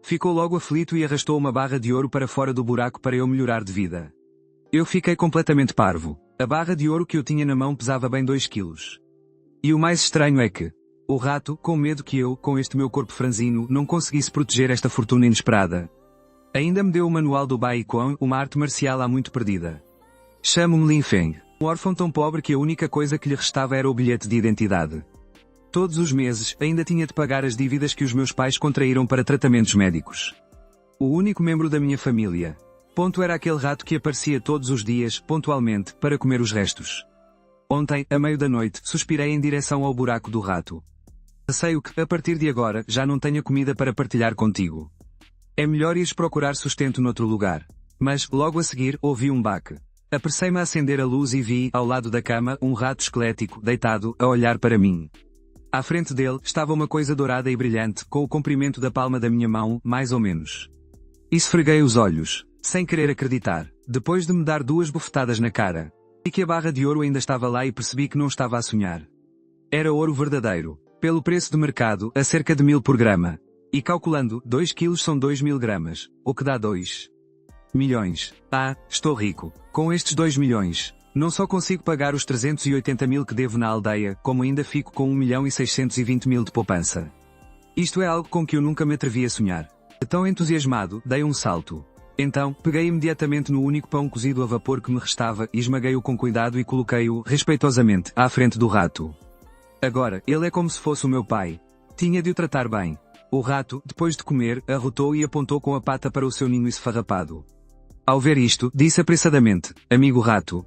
Ficou logo aflito e arrastou uma barra de ouro para fora do buraco para eu melhorar de vida. Eu fiquei completamente parvo. A barra de ouro que eu tinha na mão pesava bem 2 quilos. E o mais estranho é que o rato, com medo que eu, com este meu corpo franzino, não conseguisse proteger esta fortuna inesperada, ainda me deu o manual do Bai Quan, uma arte marcial há muito perdida. Chamo-me Lin Feng, um órfão tão pobre que a única coisa que lhe restava era o bilhete de identidade. Todos os meses, ainda tinha de pagar as dívidas que os meus pais contraíram para tratamentos médicos. O único membro da minha família, era aquele rato que aparecia todos os dias, pontualmente, para comer os restos. Ontem, à meio da noite, suspirei em direção ao buraco do rato. Receio que, a partir de agora, já não tenha comida para partilhar contigo. É melhor ires procurar sustento noutro lugar. Mas, logo a seguir, ouvi um baque. Apressei-me a acender a luz e vi, ao lado da cama, um rato esquelético, deitado, a olhar para mim. À frente dele, estava uma coisa dourada e brilhante, com o comprimento da palma da minha mão, mais ou menos. Esfreguei os olhos, sem querer acreditar, depois de me dar 2 bufetadas na cara. Vi que a barra de ouro ainda estava lá e percebi que não estava a sonhar. Era ouro verdadeiro. Pelo preço de mercado, a cerca de 1000 por grama. E calculando, 2 quilos são 2000 gramas, o que dá 2 milhões. Ah, estou rico. Com estes 2 milhões, não só consigo pagar os 380.000 que devo na aldeia, como ainda fico com 1.620.000 de poupança. Isto é algo com que eu nunca me atrevi a sonhar. Tão entusiasmado, dei um salto. Então, peguei imediatamente no único pão cozido a vapor que me restava e esmaguei-o com cuidado e coloquei-o, respeitosamente, à frente do rato. Agora, ele é como se fosse o meu pai. Tinha de o tratar bem. O rato, depois de comer, arrotou e apontou com a pata para o seu ninho esfarrapado. Ao ver isto, disse apressadamente, amigo rato.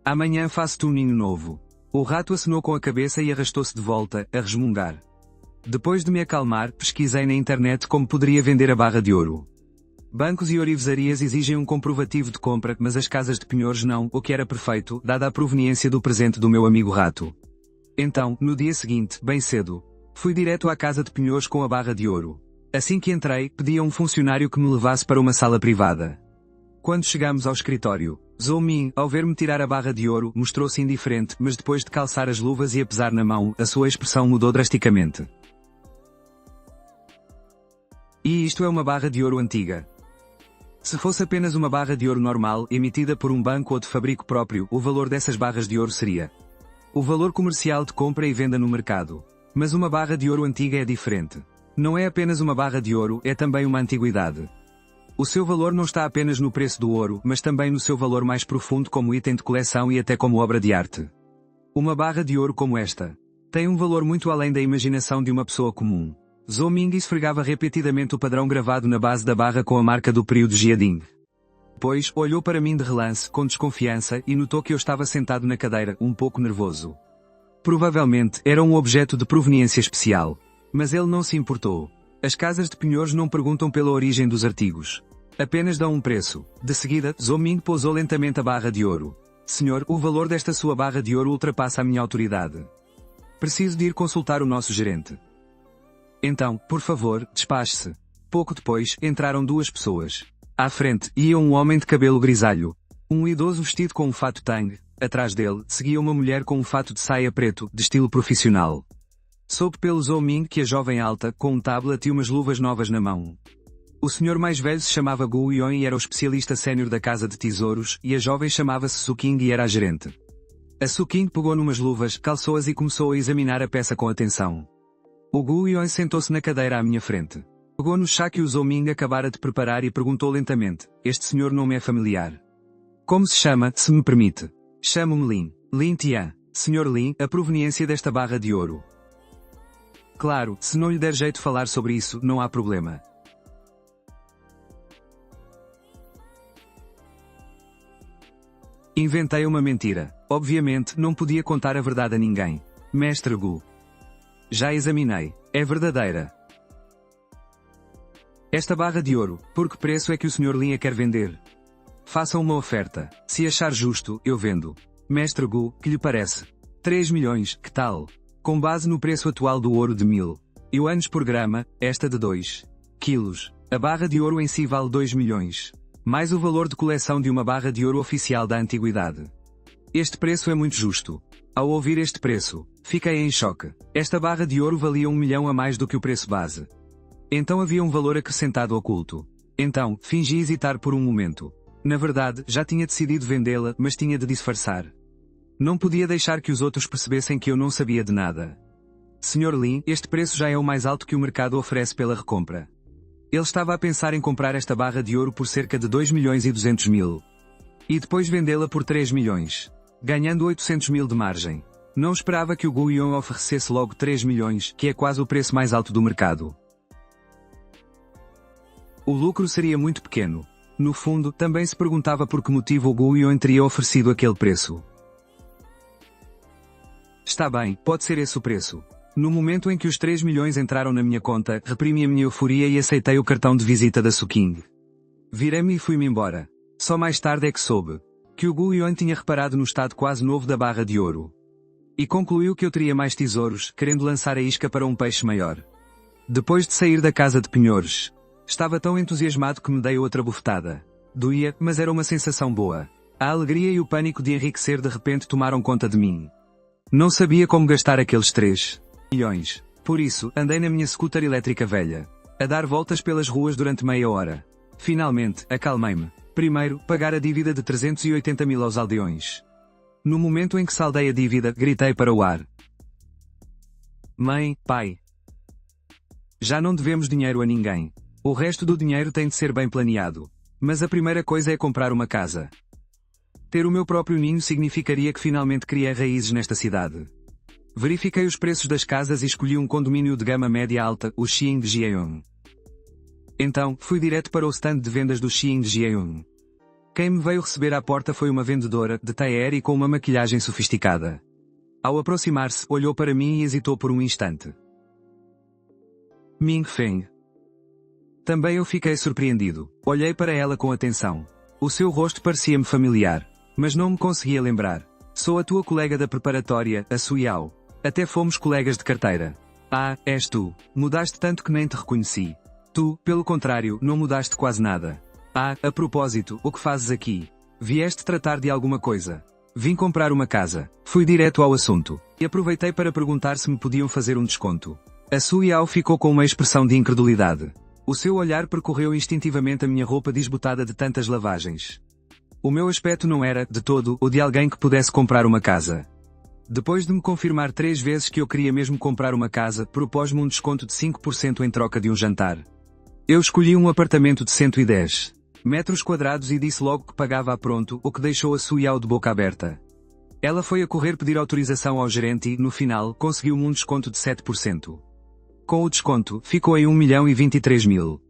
Amanhã faço-te um ninho novo. O rato acenou com a cabeça e arrastou-se de volta, a resmungar. Depois de me acalmar, pesquisei na internet como poderia vender a barra de ouro. Bancos e ourivesarias exigem um comprovativo de compra, mas as casas de penhores não, o que era perfeito, dada a proveniência do presente do meu amigo rato. Então, no dia seguinte, bem cedo, fui direto à casa de penhores com a barra de ouro. Assim que entrei, pedi a um funcionário que me levasse para uma sala privada. Quando chegamos ao escritório, Zhou Ming, ao ver-me tirar a barra de ouro, mostrou-se indiferente, mas depois de calçar as luvas e a pesar na mão, a sua expressão mudou drasticamente. E isto é uma barra de ouro antiga. Se fosse apenas uma barra de ouro normal, emitida por um banco ou de fabrico próprio, o valor dessas barras de ouro seria o valor comercial de compra e venda no mercado. Mas uma barra de ouro antiga é diferente. Não é apenas uma barra de ouro, é também uma antiguidade. O seu valor não está apenas no preço do ouro, mas também no seu valor mais profundo como item de coleção e até como obra de arte. Uma barra de ouro como esta tem um valor muito além da imaginação de uma pessoa comum. Zhou Ming esfregava repetidamente o padrão gravado na base da barra com a marca do período Jiading. Depois, olhou para mim de relance, com desconfiança, e notou que eu estava sentado na cadeira, um pouco nervoso. Provavelmente, era um objeto de proveniência especial. Mas ele não se importou. As casas de penhores não perguntam pela origem dos artigos. Apenas dão um preço. De seguida, Zhou Ming pousou lentamente a barra de ouro. Senhor, o valor desta sua barra de ouro ultrapassa a minha autoridade. Preciso de ir consultar o nosso gerente. Então, por favor, despache-se. Pouco depois, entraram 2 pessoas. À frente, ia um homem de cabelo grisalho. Um idoso vestido com um fato tang. Atrás dele, seguia uma mulher com um fato de saia preto, de estilo profissional. Soube pelo Zhou Ming que a jovem alta, com um tablet e umas luvas novas na mão. O senhor mais velho se chamava Gu Yuan e era o especialista sénior da Casa de Tesouros, e a jovem chamava-se Su Qing e era a gerente. A Su Qing pegou numas luvas, calçou-as e começou a examinar a peça com atenção. O Gu Yuan sentou-se na cadeira à minha frente. Pegou no chá que o Zhou Ming acabara de preparar e perguntou lentamente, este senhor não me é familiar. Como se chama, se me permite? Chamo-me Lin. Lin Tian. Senhor Lin, a proveniência desta barra de ouro. Claro, se não lhe der jeito falar sobre isso, não há problema. Inventei uma mentira. Obviamente, não podia contar a verdade a ninguém. Mestre Gu. Já examinei. É verdadeira. Esta barra de ouro, por que preço é que o Sr. Lin a quer vender? Faça uma oferta. Se achar justo, eu vendo. Mestre Gu, que lhe parece? 3 milhões, que tal? Com base no preço atual do ouro de 1000 yuanes por grama, esta de 2 quilos. A barra de ouro em si vale 2 milhões. Mais o valor de coleção de uma barra de ouro oficial da antiguidade. Este preço é muito justo. Ao ouvir este preço, fiquei em choque. Esta barra de ouro valia 1 milhão a mais do que o preço base. Então havia um valor acrescentado oculto. Então, fingi hesitar por um momento. Na verdade, já tinha decidido vendê-la, mas tinha de disfarçar. Não podia deixar que os outros percebessem que eu não sabia de nada. Sr. Lin, este preço já é o mais alto que o mercado oferece pela recompra. Ele estava a pensar em comprar esta barra de ouro por cerca de 2.200.000. E depois vendê-la por 3 milhões. Ganhando 800.000 de margem. Não esperava que o Guiyuan oferecesse logo 3 milhões, que é quase o preço mais alto do mercado. O lucro seria muito pequeno. No fundo, também se perguntava por que motivo o Guiyuan teria oferecido aquele preço. Está bem, pode ser esse o preço. No momento em que os 3 milhões entraram na minha conta, reprimi a minha euforia e aceitei o cartão de visita da Suking. Virei-me e fui-me embora. Só mais tarde é que soube que o Guiyuan tinha reparado no estado quase novo da barra de ouro. E concluiu que eu teria mais tesouros, querendo lançar a isca para um peixe maior. Depois de sair da casa de penhores, estava tão entusiasmado que me dei outra bufetada. Doía, mas era uma sensação boa. A alegria e o pânico de enriquecer de repente tomaram conta de mim. Não sabia como gastar aqueles 3 milhões. Por isso, andei na minha scooter elétrica velha, a dar voltas pelas ruas durante meia hora. Finalmente, acalmei-me. Primeiro, pagar a dívida de 380.000 aos aldeões. No momento em que saldei a dívida, gritei para o ar. Mãe, pai. Já não devemos dinheiro a ninguém. O resto do dinheiro tem de ser bem planeado. Mas a primeira coisa é comprar uma casa. Ter o meu próprio ninho significaria que finalmente criei raízes nesta cidade. Verifiquei os preços das casas e escolhi um condomínio de gama média alta, o Xiing de Jieyong. Então, fui direto para o stand de vendas do Xiing de Jieyong. Quem me veio receber à porta foi uma vendedora, de tailleur e com uma maquilhagem sofisticada. Ao aproximar-se, olhou para mim e hesitou por um instante. Ming Feng. Também eu fiquei surpreendido. Olhei para ela com atenção. O seu rosto parecia-me familiar. Mas não me conseguia lembrar. Sou a tua colega da preparatória, a Su Yao. Até fomos colegas de carteira. Ah, és tu. Mudaste tanto que nem te reconheci. Tu, pelo contrário, não mudaste quase nada. Ah, a propósito, o que fazes aqui? Vieste tratar de alguma coisa? Vim comprar uma casa. Fui direto ao assunto. E aproveitei para perguntar se me podiam fazer um desconto. A Su Yao ficou com uma expressão de incredulidade. O seu olhar percorreu instintivamente a minha roupa desbotada de tantas lavagens. O meu aspecto não era, de todo, o de alguém que pudesse comprar uma casa. Depois de me confirmar 3 vezes que eu queria mesmo comprar uma casa, propôs-me um desconto de 5% em troca de um jantar. Eu escolhi um apartamento de 110 metros quadrados e disse logo que pagava a pronto, o que deixou a Su Yao de boca aberta. Ela foi a correr pedir autorização ao gerente e, no final, conseguiu-me um desconto de 7%. Com o desconto, ficou em 1.023.000.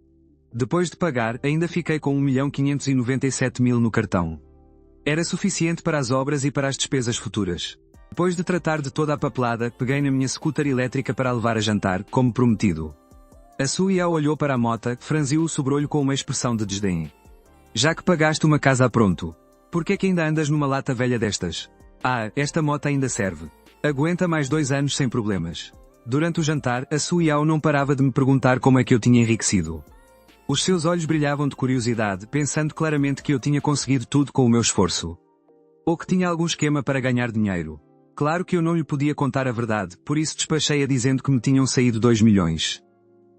Depois de pagar, ainda fiquei com 1.597.000 no cartão. Era suficiente para as obras e para as despesas futuras. Depois de tratar de toda a papelada, peguei na minha scooter elétrica para a levar a jantar, como prometido. A Su Yao olhou para a mota, franziu o sobrolho com uma expressão de desdém. Já que pagaste uma casa a pronto, por que é que ainda andas numa lata velha destas? Ah, esta mota ainda serve. Aguenta mais 2 anos sem problemas. Durante o jantar, a Su Yao não parava de me perguntar como é que eu tinha enriquecido. Os seus olhos brilhavam de curiosidade, pensando claramente que eu tinha conseguido tudo com o meu esforço. Ou que tinha algum esquema para ganhar dinheiro. Claro que eu não lhe podia contar a verdade, por isso despachei-a dizendo que me tinham saído 2 milhões.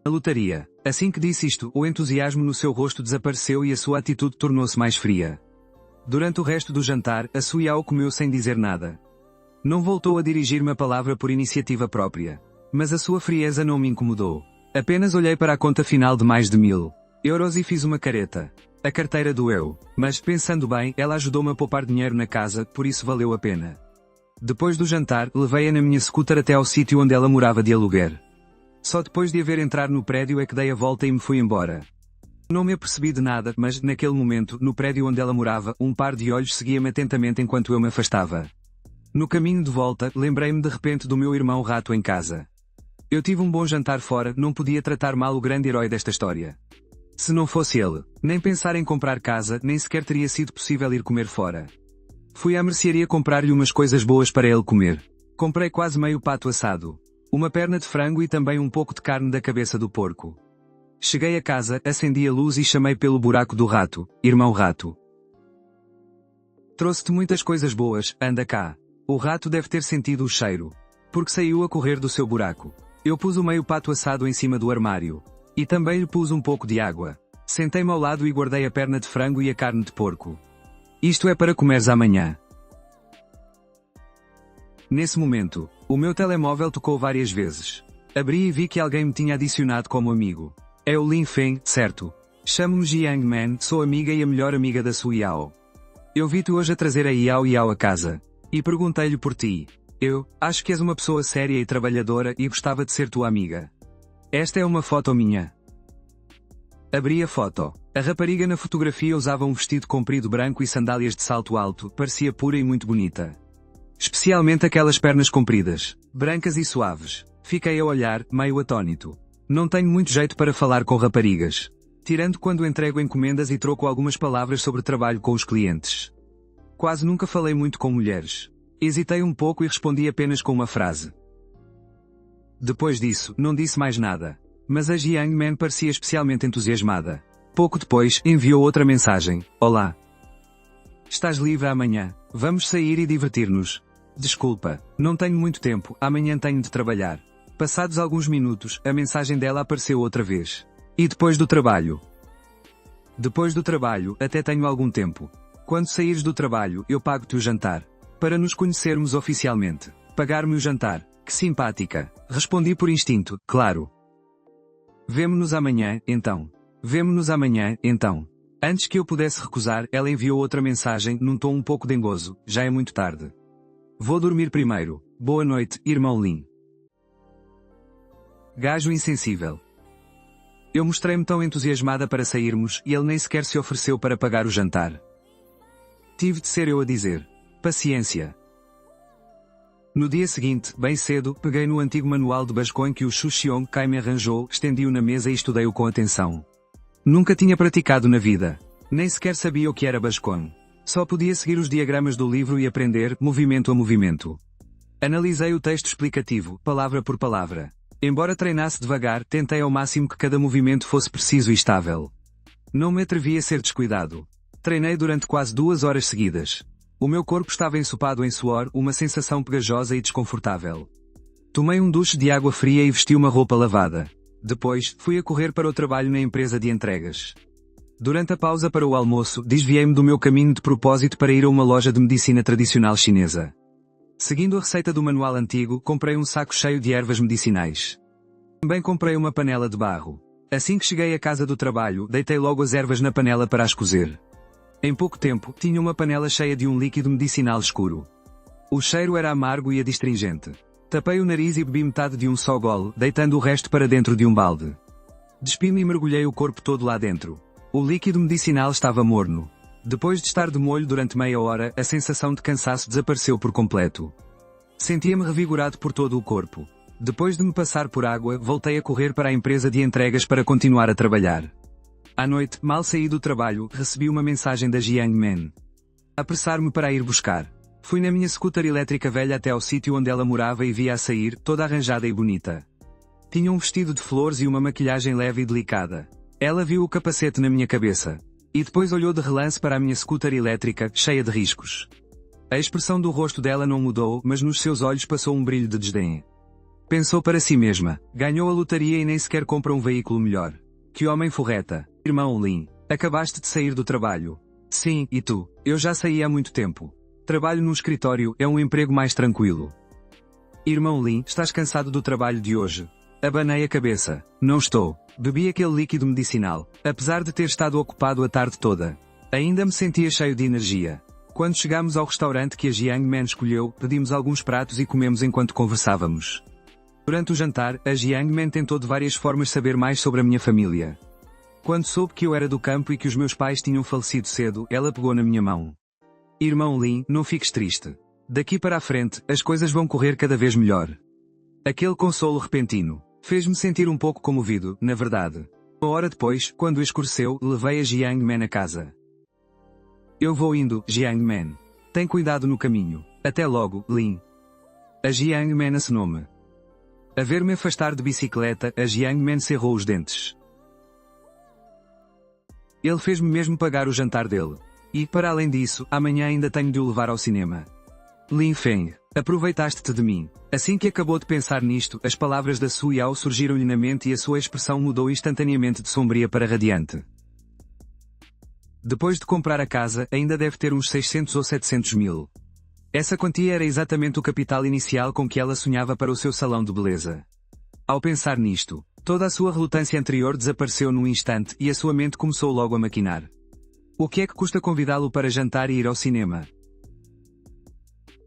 A lotaria. Assim que disse isto, o entusiasmo no seu rosto desapareceu e a sua atitude tornou-se mais fria. Durante o resto do jantar, a Su Yao comeu sem dizer nada. Não voltou a dirigir-me a palavra por iniciativa própria. Mas a sua frieza não me incomodou. Apenas olhei para a conta final de mais de 1.000 euros e fiz uma careta. A carteira doeu. Mas, pensando bem, ela ajudou-me a poupar dinheiro na casa, por isso valeu a pena. Depois do jantar, levei-a na minha scooter até ao sítio onde ela morava de aluguer. Só depois de a ver entrar no prédio é que dei a volta e me fui embora. Não me apercebi de nada, mas, naquele momento, no prédio onde ela morava, um par de olhos seguia-me atentamente enquanto eu me afastava. No caminho de volta, lembrei-me de repente do meu irmão rato em casa. Eu tive um bom jantar fora, não podia tratar mal o grande herói desta história. Se não fosse ele, nem pensar em comprar casa, nem sequer teria sido possível ir comer fora. Fui à mercearia comprar-lhe umas coisas boas para ele comer. Comprei quase meio pato assado, uma perna de frango e também um pouco de carne da cabeça do porco. Cheguei a casa, acendi a luz e chamei pelo buraco do rato, irmão rato. Trouxe-te muitas coisas boas, anda cá. O rato deve ter sentido o cheiro, porque saiu a correr do seu buraco. Eu pus o meio pato assado em cima do armário. E também lhe pus um pouco de água. Sentei-me ao lado e guardei a perna de frango e a carne de porco. Isto é para comeres amanhã. Nesse momento, o meu telemóvel tocou várias vezes. Abri e vi que alguém me tinha adicionado como amigo. É o Lin Feng, certo? Chamo-me Jiang Man, sou amiga e a melhor amiga da sua Yao. Eu vi-te hoje a trazer a Yao a casa. E perguntei-lhe por ti. Eu acho que és uma pessoa séria e trabalhadora e gostava de ser tua amiga. Esta é uma foto minha. Abri a foto. A rapariga na fotografia usava um vestido comprido branco e sandálias de salto alto, parecia pura e muito bonita. Especialmente aquelas pernas compridas, brancas e suaves. Fiquei a olhar, meio atônito. Não tenho muito jeito para falar com raparigas. Tirando quando entrego encomendas e troco algumas palavras sobre trabalho com os clientes. Quase nunca falei muito com mulheres. Hesitei um pouco e respondi apenas com uma frase. Depois disso, não disse mais nada. Mas a Jiang Man parecia especialmente entusiasmada. Pouco depois, enviou outra mensagem. Olá. Estás livre amanhã? Vamos sair e divertir-nos. Desculpa, não tenho muito tempo, amanhã tenho de trabalhar. Passados alguns minutos, a mensagem dela apareceu outra vez. E depois do trabalho? Depois do trabalho, até tenho algum tempo. Quando saíres do trabalho, eu pago-te o jantar. Para nos conhecermos oficialmente. Pagar-me o jantar. Que simpática. Respondi por instinto, claro. Vemo-nos amanhã, então. Vemo-nos amanhã, então. Antes que eu pudesse recusar, ela enviou outra mensagem, num tom um pouco dengoso. Já é muito tarde. Vou dormir primeiro. Boa noite, irmão Lin. Gajo insensível. Eu mostrei-me tão entusiasmada para sairmos, e ele nem sequer se ofereceu para pagar o jantar. Tive de ser eu a dizer. Paciência. No dia seguinte, bem cedo, peguei no antigo manual de Bascoin que o Xu Xiong Kai me arranjou, estendi-o na mesa e estudei-o com atenção. Nunca tinha praticado na vida. Nem sequer sabia o que era Bascoin. Só podia seguir os diagramas do livro e aprender, movimento a movimento. Analisei o texto explicativo, palavra por palavra. Embora treinasse devagar, tentei ao máximo que cada movimento fosse preciso e estável. Não me atrevi a ser descuidado. Treinei durante quase 2 horas seguidas. O meu corpo estava ensopado em suor, uma sensação pegajosa e desconfortável. Tomei um duche de água fria e vesti uma roupa lavada. Depois, fui a correr para o trabalho na empresa de entregas. Durante a pausa para o almoço, desviei-me do meu caminho de propósito para ir a uma loja de medicina tradicional chinesa. Seguindo a receita do manual antigo, comprei um saco cheio de ervas medicinais. Também comprei uma panela de barro. Assim que cheguei à casa do trabalho, deitei logo as ervas na panela para as cozer. Em pouco tempo, tinha uma panela cheia de um líquido medicinal escuro. O cheiro era amargo e adstringente. Tapei o nariz e bebi metade de um só gole, deitando o resto para dentro de um balde. Despi-me e mergulhei o corpo todo lá dentro. O líquido medicinal estava morno. Depois de estar de molho durante meia hora, a sensação de cansaço desapareceu por completo. Sentia-me revigorado por todo o corpo. Depois de me passar por água, voltei a correr para a empresa de entregas para continuar a trabalhar. À noite, mal saí do trabalho, recebi uma mensagem da Jiang Man. Apressar-me para a ir buscar. Fui na minha scooter elétrica velha até ao sítio onde ela morava e vi-a sair, toda arranjada e bonita. Tinha um vestido de flores e uma maquilhagem leve e delicada. Ela viu o capacete na minha cabeça. E depois olhou de relance para a minha scooter elétrica, cheia de riscos. A expressão do rosto dela não mudou, mas nos seus olhos passou um brilho de desdém. Pensou para si mesma, ganhou a lotaria e nem sequer compra um veículo melhor. Que homem forreta. Irmão Lin, acabaste de sair do trabalho. Sim, e tu? Eu já saí há muito tempo. Trabalho num escritório, é um emprego mais tranquilo. Irmão Lin, estás cansado do trabalho de hoje? Abanei a cabeça. Não estou. Bebi aquele líquido medicinal, apesar de ter estado ocupado a tarde toda. Ainda me sentia cheio de energia. Quando chegámos ao restaurante que a Jiang Man escolheu, pedimos alguns pratos e comemos enquanto conversávamos. Durante o jantar, a Jiang Man tentou de várias formas saber mais sobre a minha família. Quando soube que eu era do campo e que os meus pais tinham falecido cedo, ela pegou na minha mão. Irmão Lin, não fiques triste. Daqui para a frente, as coisas vão correr cada vez melhor. Aquele consolo repentino fez-me sentir um pouco comovido, na verdade. Uma hora depois, quando escureceu, levei a Jiang Man a casa. Eu vou indo, Jiang Man. Tem cuidado no caminho. Até logo, Lin. A Jiang Man acenou-me. A ver-me afastar de bicicleta, a Jiang Man cerrou os dentes. Ele fez-me mesmo pagar o jantar dele. E, para além disso, amanhã ainda tenho de o levar ao cinema. Lin Feng. Aproveitaste-te de mim. Assim que acabou de pensar nisto, as palavras da Su Yao surgiram-lhe na mente e a sua expressão mudou instantaneamente de sombria para radiante. Depois de comprar a casa, ainda deve ter uns 600 ou 700 mil. Essa quantia era exatamente o capital inicial com que ela sonhava para o seu salão de beleza. Ao pensar nisto, toda a sua relutância anterior desapareceu num instante e a sua mente começou logo a maquinar. O que é que custa convidá-lo para jantar e ir ao cinema?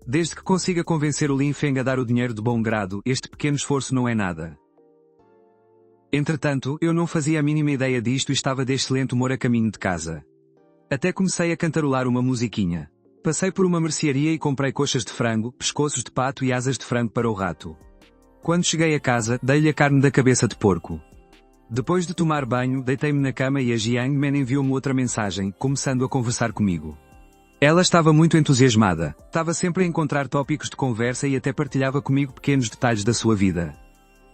Desde que consiga convencer o Lin Feng a dar o dinheiro de bom grado, este pequeno esforço não é nada. Entretanto, eu não fazia a mínima ideia disto e estava de excelente humor a caminho de casa. Até comecei a cantarolar uma musiquinha. Passei por uma mercearia e comprei coxas de frango, pescoços de pato e asas de frango para o rato. Quando cheguei a casa, dei-lhe a carne da cabeça de porco. Depois de tomar banho, deitei-me na cama e a Jiang Men enviou-me outra mensagem, começando a conversar comigo. Ela estava muito entusiasmada. Estava sempre a encontrar tópicos de conversa e até partilhava comigo pequenos detalhes da sua vida.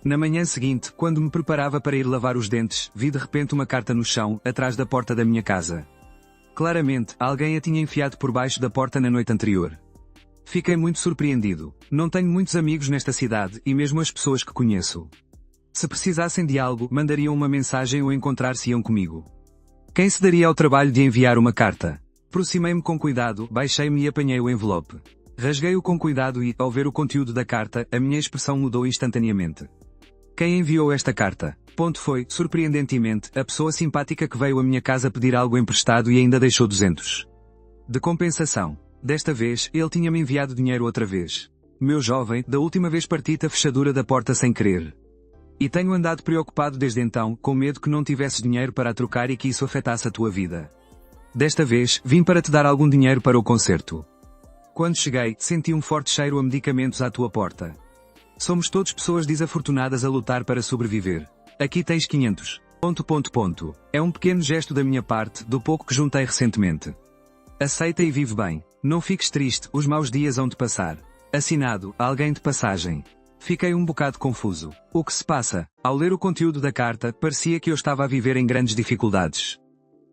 Na manhã seguinte, quando me preparava para ir lavar os dentes, vi de repente uma carta no chão, atrás da porta da minha casa. Claramente, alguém a tinha enfiado por baixo da porta na noite anterior. Fiquei muito surpreendido. Não tenho muitos amigos nesta cidade, e mesmo as pessoas que conheço. Se precisassem de algo, mandariam uma mensagem ou encontrar-se-iam comigo. Quem se daria ao trabalho de enviar uma carta? Aproximei-me com cuidado, baixei-me e apanhei o envelope. Rasguei-o com cuidado e, ao ver o conteúdo da carta, a minha expressão mudou instantaneamente. Quem enviou esta carta? Foi, surpreendentemente, a pessoa simpática que veio à minha casa pedir algo emprestado e ainda deixou 200. De compensação. Desta vez, ele tinha-me enviado dinheiro outra vez. Meu jovem, da última vez parti-te a fechadura da porta sem querer. E tenho andado preocupado desde então, com medo que não tivesses dinheiro para a trocar e que isso afetasse a tua vida. Desta vez, vim para te dar algum dinheiro para o conserto. Quando cheguei, senti um forte cheiro a medicamentos à tua porta. Somos todos pessoas desafortunadas a lutar para sobreviver. Aqui tens 500. É um pequeno gesto da minha parte, do pouco que juntei recentemente. Aceita e vive bem. Não fiques triste, os maus dias hão de passar. Assinado, alguém de passagem. Fiquei um bocado confuso. O que se passa? Ao ler o conteúdo da carta, parecia que eu estava a viver em grandes dificuldades.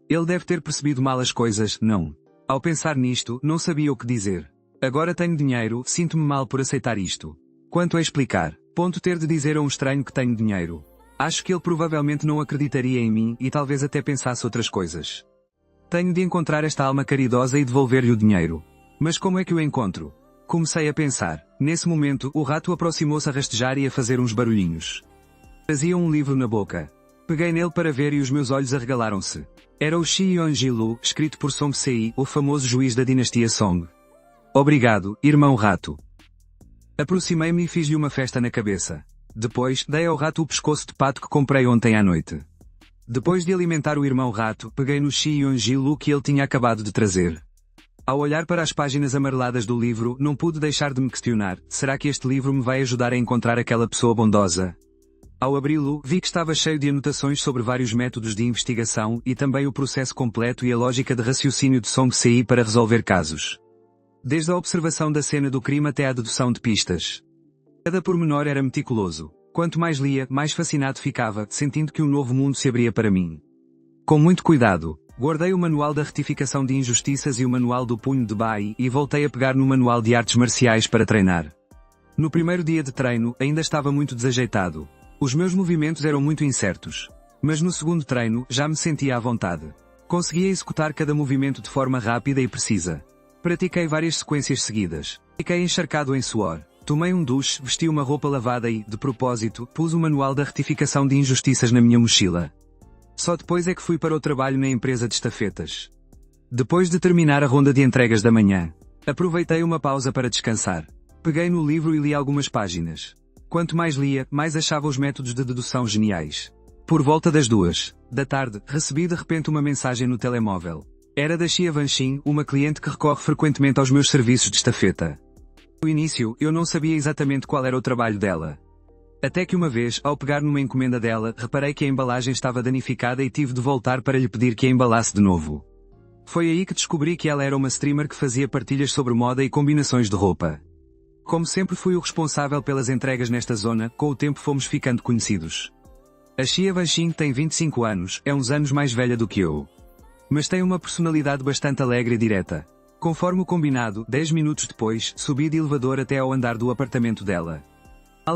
Ele deve ter percebido mal as coisas, não. Ao pensar nisto, não sabia o que dizer. Agora tenho dinheiro, sinto-me mal por aceitar isto. Quanto a explicar? Ter de dizer a um estranho que tenho dinheiro. Acho que ele provavelmente não acreditaria em mim e talvez até pensasse outras coisas. Tenho de encontrar esta alma caridosa e devolver-lhe o dinheiro. Mas como é que o encontro? Comecei a pensar. Nesse momento, o rato aproximou-se a rastejar e a fazer uns barulhinhos. Trazia um livro na boca. Peguei nele para ver e os meus olhos arregalaram-se. Era o Shi Yonji-lu, escrito por Song Sei, o famoso juiz da dinastia Song. Obrigado, irmão rato. Aproximei-me e fiz-lhe uma festa na cabeça. Depois, dei ao rato o pescoço de pato que comprei ontem à noite. Depois de alimentar o irmão rato, peguei no Shi Yonji-lu que ele tinha acabado de trazer. Ao olhar para as páginas amareladas do livro, não pude deixar de me questionar, será que este livro me vai ajudar a encontrar aquela pessoa bondosa? Ao abri-lo, vi que estava cheio de anotações sobre vários métodos de investigação e também o processo completo e a lógica de raciocínio de Song Sei para resolver casos. Desde a observação da cena do crime até à dedução de pistas. Cada pormenor era meticuloso. Quanto mais lia, mais fascinado ficava, sentindo que um novo mundo se abria para mim. Com muito cuidado, guardei o manual da retificação de injustiças e o manual do punho de Bai e voltei a pegar no manual de artes marciais para treinar. No primeiro dia de treino, ainda estava muito desajeitado. Os meus movimentos eram muito incertos. Mas no segundo treino, já me sentia à vontade. Conseguia executar cada movimento de forma rápida e precisa. Pratiquei várias sequências seguidas. Fiquei encharcado em suor. Tomei um duche, vesti uma roupa lavada e, de propósito, pus o manual da retificação de injustiças na minha mochila. Só depois é que fui para o trabalho na empresa de estafetas. Depois de terminar a ronda de entregas da manhã, aproveitei uma pausa para descansar. Peguei no livro e li algumas páginas. Quanto mais lia, mais achava os métodos de dedução geniais. Por volta das 2 da tarde, recebi de repente uma mensagem no telemóvel. Era da Xia Vanxin, uma cliente que recorre frequentemente aos meus serviços de estafeta. No início, eu não sabia exatamente qual era o trabalho dela. Até que uma vez, ao pegar numa encomenda dela, reparei que a embalagem estava danificada e tive de voltar para lhe pedir que a embalasse de novo. Foi aí que descobri que ela era uma streamer que fazia partilhas sobre moda e combinações de roupa. Como sempre fui o responsável pelas entregas nesta zona, com o tempo fomos ficando conhecidos. A Xia Vanxin tem 25 anos, é uns anos mais velha do que eu. Mas tem uma personalidade bastante alegre e direta. Conforme o combinado, 10 minutos depois, subi de elevador até ao andar do apartamento dela.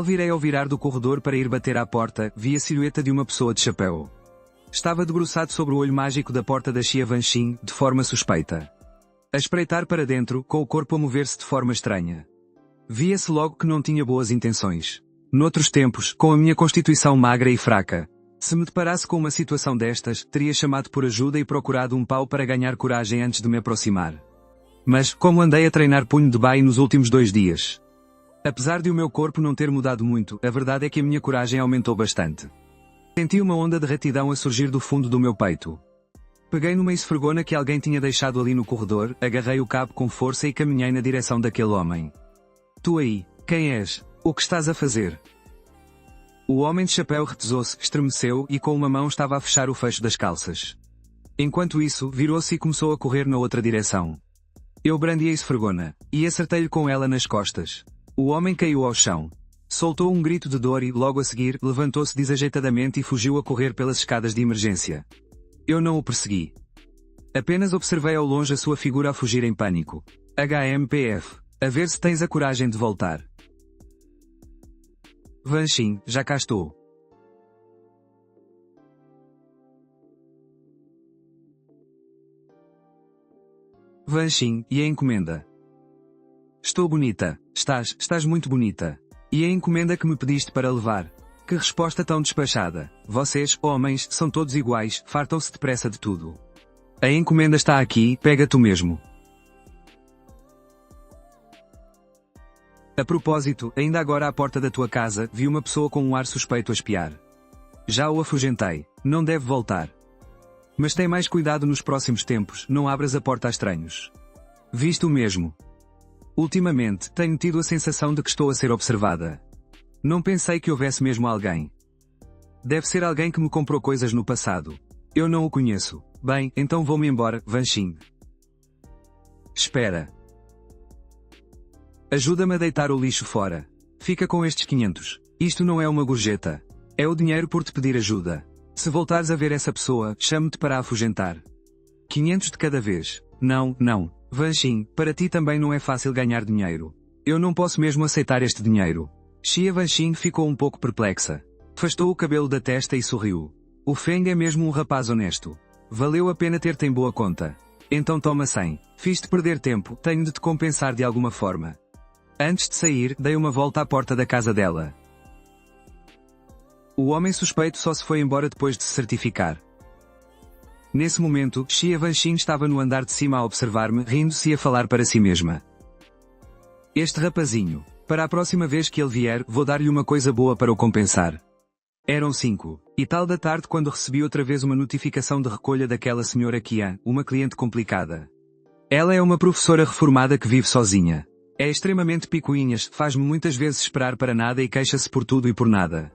Virei ao virar do corredor para ir bater à porta, vi a silhueta de uma pessoa de chapéu. Estava debruçado sobre o olho mágico da porta da Xia Vanxin, de forma suspeita. A espreitar para dentro, com o corpo a mover-se de forma estranha. Via-se logo que não tinha boas intenções. Noutros tempos, com a minha constituição magra e fraca, se me deparasse com uma situação destas, teria chamado por ajuda e procurado um pau para ganhar coragem antes de me aproximar. Mas, como andei a treinar punho de bai nos últimos 2 dias, apesar de o meu corpo não ter mudado muito, a verdade é que a minha coragem aumentou bastante. Senti uma onda de retidão a surgir do fundo do meu peito. Peguei numa esfregona que alguém tinha deixado ali no corredor, agarrei o cabo com força e caminhei na direção daquele homem. Tu aí, quem és? O que estás a fazer? O homem de chapéu retesou-se, estremeceu e com uma mão estava a fechar o fecho das calças. Enquanto isso, virou-se e começou a correr na outra direção. Eu brandi a esfregona, e acertei-lhe com ela nas costas. O homem caiu ao chão. Soltou um grito de dor e, logo a seguir, levantou-se desajeitadamente e fugiu a correr pelas escadas de emergência. Eu não o persegui. Apenas observei ao longe a sua figura a fugir em pânico. HMPF. A ver se tens a coragem de voltar. Vanxin, já cá estou. Vanxin, e a encomenda? Estou bonita. Estás muito bonita. E a encomenda que me pediste para levar? Que resposta tão despachada. Vocês, homens, são todos iguais, fartam-se depressa de tudo. A encomenda está aqui, pega tu mesmo. A propósito, ainda agora à porta da tua casa, vi uma pessoa com um ar suspeito a espiar. Já o afugentei. Não deve voltar. Mas tem mais cuidado nos próximos tempos, não abras a porta a estranhos. Viste o mesmo. Ultimamente, tenho tido a sensação de que estou a ser observada. Não pensei que houvesse mesmo alguém. Deve ser alguém que me comprou coisas no passado. Eu não o conheço. Bem, então vou-me embora, Vanxin. Espera. Ajuda-me a deitar o lixo fora. Fica com estes 500. Isto não é uma gorjeta. É o dinheiro por te pedir ajuda. Se voltares a ver essa pessoa, chame-te para a afugentar. 500 de cada vez. Não. Vanxin, para ti também não é fácil ganhar dinheiro. Eu não posso mesmo aceitar este dinheiro. Xia Vanxin ficou um pouco perplexa. Afastou o cabelo da testa e sorriu. O Feng é mesmo um rapaz honesto. Valeu a pena ter-te em boa conta. Então toma 100. Fiz-te perder tempo, tenho de te compensar de alguma forma. Antes de sair, dei uma volta à porta da casa dela. O homem suspeito só se foi embora depois de se certificar. Nesse momento, Xia Vanxin estava no andar de cima a observar-me, rindo-se e a falar para si mesma. Este rapazinho. Para a próxima vez que ele vier, vou dar-lhe uma coisa boa para o compensar. Eram 5 e tal da tarde quando recebi outra vez uma notificação de recolha daquela senhora Qian, uma cliente complicada. Ela é uma professora reformada que vive sozinha. É extremamente picuinhas, faz-me muitas vezes esperar para nada e queixa-se por tudo e por nada.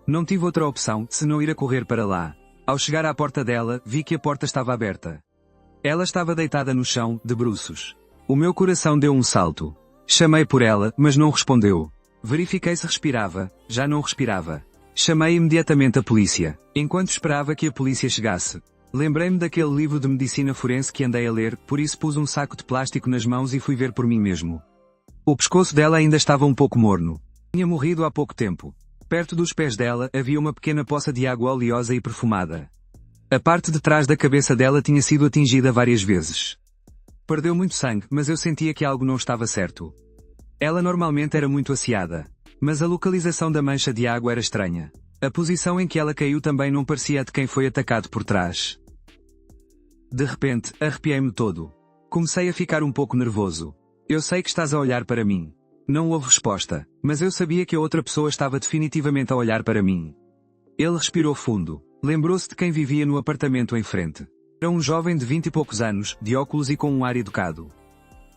Não tive outra opção, senão ir a correr para lá. Ao chegar à porta dela, vi que a porta estava aberta. Ela estava deitada no chão, de bruços. O meu coração deu um salto. Chamei por ela, mas não respondeu. Verifiquei se respirava, já não respirava. Chamei imediatamente a polícia. Enquanto esperava que a polícia chegasse, lembrei-me daquele livro de medicina forense que andei a ler, por isso pus um saco de plástico nas mãos e fui ver por mim mesmo. O pescoço dela ainda estava um pouco morno. Tinha morrido há pouco tempo. Perto dos pés dela, havia uma pequena poça de água oleosa e perfumada. A parte de trás da cabeça dela tinha sido atingida várias vezes. Perdeu muito sangue, mas eu sentia que algo não estava certo. Ela normalmente era muito asseada. Mas a localização da mancha de água era estranha. A posição em que ela caiu também não parecia a de quem foi atacado por trás. De repente, arrepiei-me todo. Comecei a ficar um pouco nervoso. Eu sei que estás a olhar para mim. Não houve resposta, mas eu sabia que a outra pessoa estava definitivamente a olhar para mim. Ele respirou fundo. Lembrou-se de quem vivia no apartamento em frente. Era um jovem de 20 e poucos anos, de óculos e com um ar educado.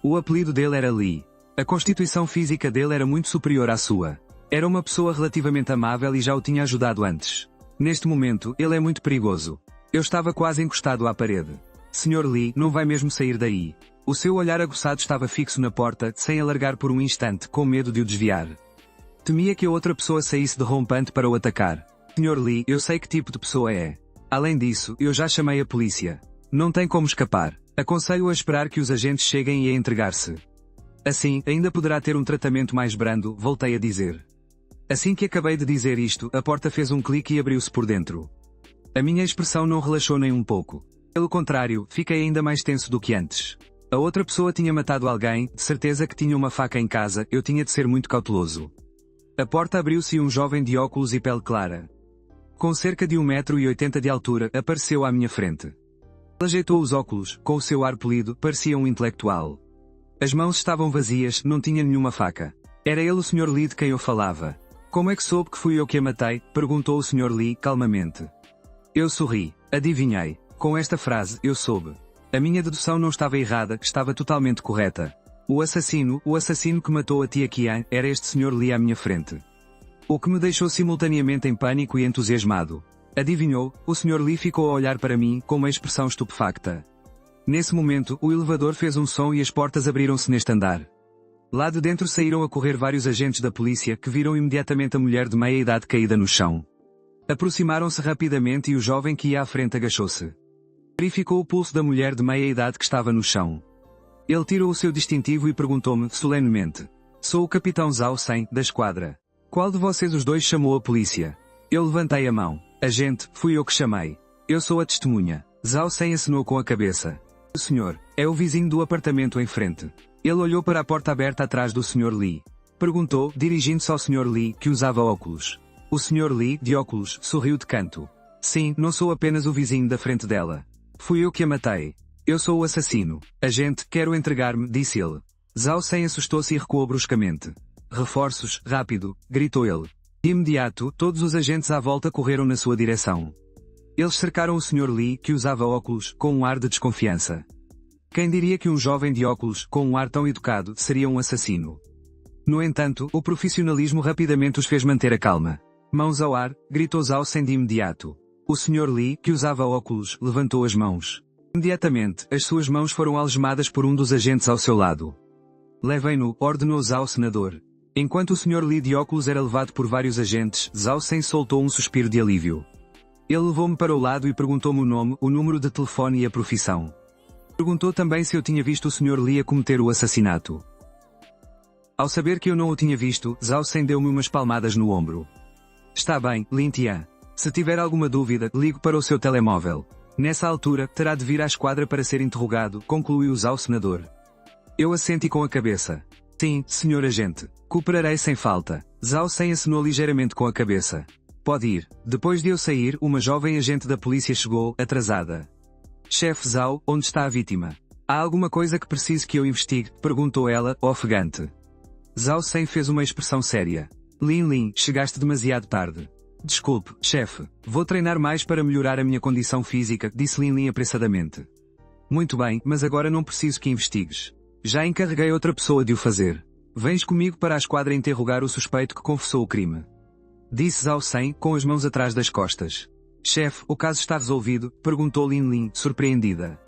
O apelido dele era Lee. A constituição física dele era muito superior à sua. Era uma pessoa relativamente amável e já o tinha ajudado antes. Neste momento, ele é muito perigoso. Eu estava quase encostado à parede. Sr. Lee, não vai mesmo sair daí. O seu olhar aguçado estava fixo na porta, sem alargar por um instante, com medo de o desviar. Temia que a outra pessoa saísse derrompante para o atacar. Sr. Lee, eu sei que tipo de pessoa é. Além disso, eu já chamei a polícia. Não tem como escapar. Aconselho a esperar que os agentes cheguem e a entregar-se. Assim, ainda poderá ter um tratamento mais brando, voltei a dizer. Assim que acabei de dizer isto, a porta fez um clique e abriu-se por dentro. A minha expressão não relaxou nem um pouco. Pelo contrário, fiquei ainda mais tenso do que antes. A outra pessoa tinha matado alguém, de certeza que tinha uma faca em casa, eu tinha de ser muito cauteloso. A porta abriu-se e um jovem de óculos e pele clara, com cerca de 1,80 m de altura, apareceu à minha frente. Ele ajeitou os óculos, com o seu ar polido, parecia um intelectual. As mãos estavam vazias, não tinha nenhuma faca. Era ele o Sr. Lee de quem eu falava. Como é que soube que fui eu que a matei? Perguntou o Sr. Lee, calmamente. Eu sorri. Adivinhei. Com esta frase, eu soube. A minha dedução não estava errada, estava totalmente correta. O assassino que matou a tia Qian, era este Sr. Lee à minha frente. O que me deixou simultaneamente em pânico e entusiasmado. Adivinhou? O Sr. Lee ficou a olhar para mim, com uma expressão estupefacta. Nesse momento, o elevador fez um som e as portas abriram-se neste andar. Lá de dentro saíram a correr vários agentes da polícia que viram imediatamente a mulher de meia idade caída no chão. Aproximaram-se rapidamente e o jovem que ia à frente agachou-se. Verificou o pulso da mulher de meia idade que estava no chão. Ele tirou o seu distintivo e perguntou-me, solenemente. Sou o capitão Zhao Sen, da esquadra. Qual de vocês os dois chamou a polícia? Eu levantei a mão. Agente, fui eu que chamei. Eu sou a testemunha. Zhao Sen acenou com a cabeça. O senhor, é o vizinho do apartamento em frente. Ele olhou para a porta aberta atrás do Sr. Lee. Perguntou, dirigindo-se ao Sr. Lee, que usava óculos. O Sr. Lee, de óculos, sorriu de canto. Sim, não sou apenas o vizinho da frente dela. Fui eu que a matei. Eu sou o assassino. Agente, quero entregar-me, disse ele. Zhao Sen assustou-se e recuou bruscamente. Reforços, rápido, gritou ele. De imediato, todos os agentes à volta correram na sua direção. Eles cercaram o Sr. Lee, que usava óculos, com um ar de desconfiança. Quem diria que um jovem de óculos, com um ar tão educado, seria um assassino? No entanto, o profissionalismo rapidamente os fez manter a calma. Mãos ao ar, gritou Zhao Sen de imediato. O Sr. Lee, que usava óculos, levantou as mãos. Imediatamente, as suas mãos foram algemadas por um dos agentes ao seu lado. Levem-no, ordenou Zhao Senador. Enquanto o Sr. Lee de óculos era levado por vários agentes, Zhao Sen soltou um suspiro de alívio. Ele levou-me para o lado e perguntou-me o nome, o número de telefone e a profissão. Perguntou também se eu tinha visto o Sr. Lee a cometer o assassinato. Ao saber que eu não o tinha visto, Zhao Sen deu-me umas palmadas no ombro. Está bem, Lin Tian. Se tiver alguma dúvida, ligue para o seu telemóvel. Nessa altura, terá de vir à esquadra para ser interrogado, concluiu Zhao Senador. Eu assenti com a cabeça. Sim, senhor agente. Cooperarei sem falta. Zhao Sen acenou ligeiramente com a cabeça. Pode ir. Depois de eu sair, uma jovem agente da polícia chegou, atrasada. Chefe Zhao, onde está a vítima? Há alguma coisa que precise que eu investigue? Perguntou ela, ofegante. Zhao Sen fez uma expressão séria. Lin, chegaste demasiado tarde. Desculpe, chefe. Vou treinar mais para melhorar a minha condição física, disse Lin apressadamente. Muito bem, mas agora não preciso que investigues. Já encarreguei outra pessoa de o fazer. Vens comigo para a esquadra interrogar o suspeito que confessou o crime. Disse Zhao Sen, com as mãos atrás das costas. Chefe, o caso está resolvido? Perguntou Lin, surpreendida.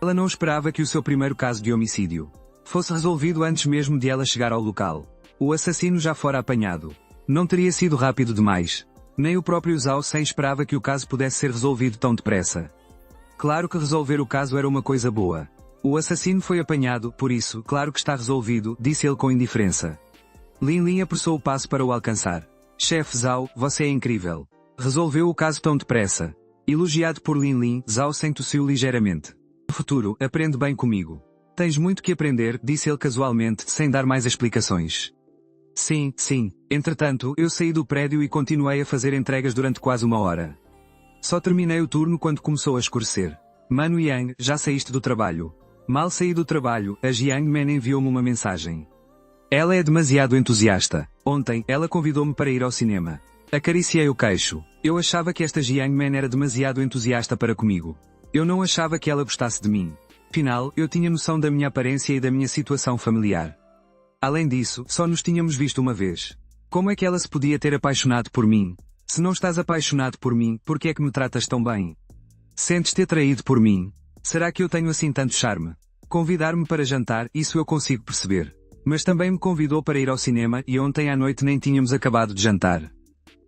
Ela não esperava que o seu primeiro caso de homicídio fosse resolvido antes mesmo de ela chegar ao local. O assassino já fora apanhado. Não teria sido rápido demais. Nem o próprio Zhao Sen esperava que o caso pudesse ser resolvido tão depressa. Claro que resolver o caso era uma coisa boa. O assassino foi apanhado, por isso, claro que está resolvido, disse ele com indiferença. Lin apressou o passo para o alcançar. Chefe Zhao, você é incrível. Resolveu o caso tão depressa. Elogiado por Lin, Zhao Sen tossiu ligeiramente. No futuro, aprende bem comigo. Tens muito que aprender, disse ele casualmente, sem dar mais explicações. Sim. Entretanto, eu saí do prédio e continuei a fazer entregas durante quase 1 hora. Só terminei o turno quando começou a escurecer. Mano Yang, já saíste do trabalho? Mal saí do trabalho, a Jiang Men enviou-me uma mensagem. Ela é demasiado entusiasta. Ontem, ela convidou-me para ir ao cinema. Acariciei o queixo. Eu achava que esta Jiang Men era demasiado entusiasta para comigo. Eu não achava que ela gostasse de mim. Afinal, eu tinha noção da minha aparência e da minha situação familiar. Além disso, só nos tínhamos visto uma vez. Como é que ela se podia ter apaixonado por mim? Se não estás apaixonado por mim, por que é que me tratas tão bem? Sentes-te atraído por mim? Será que eu tenho assim tanto charme? Convidar-me para jantar, isso eu consigo perceber. Mas também me convidou para ir ao cinema e ontem à noite nem tínhamos acabado de jantar.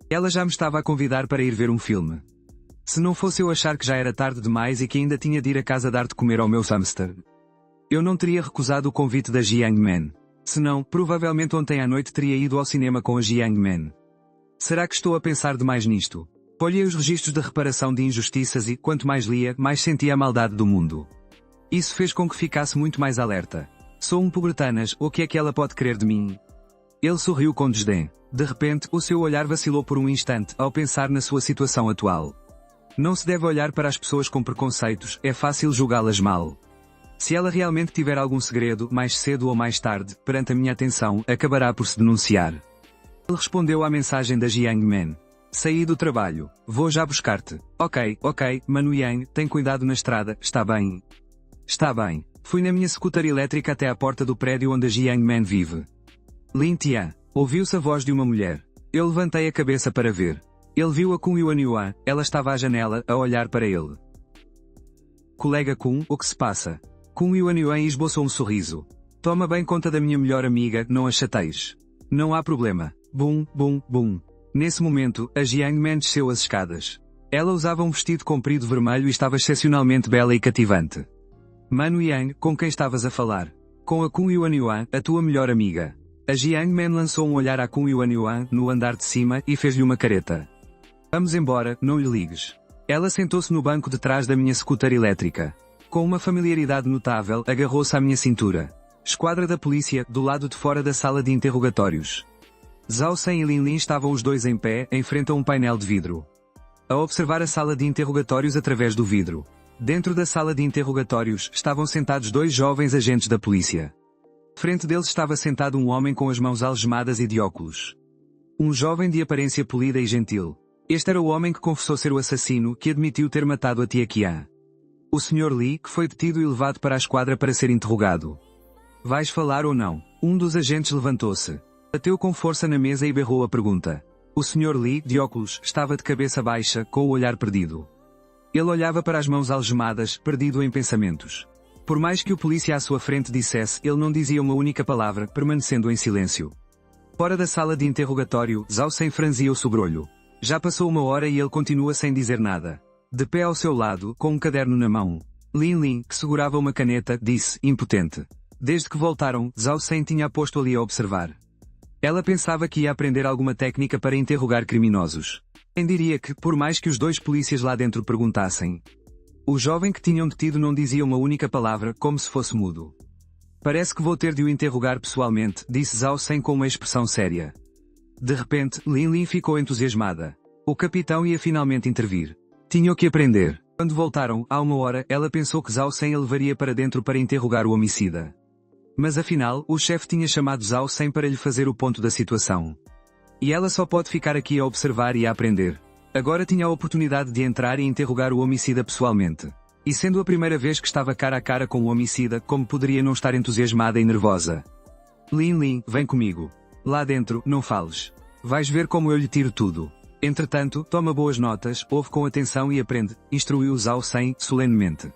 Ela já me estava a convidar para ir ver um filme. Se não fosse eu achar que já era tarde demais e que ainda tinha de ir a casa dar de comer ao meu hamster, eu não teria recusado o convite da Jiang Man. Senão, provavelmente ontem à noite teria ido ao cinema com a Jiang Man. Será que estou a pensar demais nisto? Olhei os registros de reparação de injustiças e, quanto mais lia, mais sentia a maldade do mundo. Isso fez com que ficasse muito mais alerta. Sou um pobretanas, o que é que ela pode querer de mim? Ele sorriu com desdém. De repente, o seu olhar vacilou por um instante ao pensar na sua situação atual. Não se deve olhar para as pessoas com preconceitos, é fácil julgá-las mal. Se ela realmente tiver algum segredo, mais cedo ou mais tarde, perante a minha atenção, acabará por se denunciar. Ele respondeu à mensagem da Jiang Man. Saí do trabalho. Vou já buscar-te. Ok, Manu Yang, tem cuidado na estrada, está bem? Está bem. Fui na minha scooter elétrica até à porta do prédio onde a Jiang Man vive. Lin Tian. Ouviu-se a voz de uma mulher. Eu levantei a cabeça para ver. Ele viu a Kun Yuan. Ela estava à janela, a olhar para ele. Colega Kun, o que se passa? Kun Yuan esboçou um sorriso. Toma bem conta da minha melhor amiga, não a chateis. Não há problema. Bum, bum, bum. Nesse momento, a Jiang Man desceu as escadas. Ela usava um vestido comprido vermelho e estava excepcionalmente bela e cativante. Manu Yang, com quem estavas a falar? Com a Kun Yuan, a tua melhor amiga. A Jiang Man lançou um olhar à Kun Yuan no andar de cima e fez-lhe uma careta. Vamos embora, não lhe ligues. Ela sentou-se no banco de trás da minha scooter elétrica. Com uma familiaridade notável, agarrou-se à minha cintura. Esquadra da polícia, do lado de fora da sala de interrogatórios. Zhao Sen e Lin Lin estavam os dois em pé, em frente a um painel de vidro. A observar a sala de interrogatórios através do vidro. Dentro da sala de interrogatórios, estavam sentados dois jovens agentes da polícia. Frente deles estava sentado um homem com as mãos algemadas e de óculos. Um jovem de aparência polida e gentil. Este era o homem que confessou ser o assassino que admitiu ter matado a tia Qian. O Sr. Li, que foi detido e levado para a esquadra para ser interrogado. Vais falar ou não? Um dos agentes levantou-se. Bateu com força na mesa e berrou a pergunta. O Sr. Li, de óculos, estava de cabeça baixa, com o olhar perdido. Ele olhava para as mãos algemadas, perdido em pensamentos. Por mais que o polícia à sua frente dissesse, ele não dizia uma única palavra, permanecendo em silêncio. Fora da sala de interrogatório, Zhao Sen franzia o sobrolho. Já passou uma hora e ele continua sem dizer nada. De pé ao seu lado, com um caderno na mão. Lin Lin, que segurava uma caneta, disse, impotente. Desde que voltaram, Zhao Sen tinha posto ali a observar. Ela pensava que ia aprender alguma técnica para interrogar criminosos. Quem diria que, por mais que os dois polícias lá dentro perguntassem, o jovem que tinham detido não dizia uma única palavra, como se fosse mudo. Parece que vou ter de o interrogar pessoalmente, disse Zhao Sen com uma expressão séria. De repente, Lin Lin ficou entusiasmada. O capitão ia finalmente intervir. Tinha o que aprender. Quando voltaram, há uma hora, ela pensou que Zhao Sen a levaria para dentro para interrogar o homicida. Mas afinal, o chefe tinha chamado Zhao Sen para lhe fazer o ponto da situação. E ela só pode ficar aqui a observar e a aprender. Agora tinha a oportunidade de entrar e interrogar o homicida pessoalmente. E sendo a primeira vez que estava cara a cara com o homicida, como poderia não estar entusiasmada e nervosa? Lin Lin, vem comigo. Lá dentro, não fales. Vais ver como eu lhe tiro tudo. Entretanto, toma boas notas, ouve com atenção e aprende, instruiu Zhao Sen, solenemente.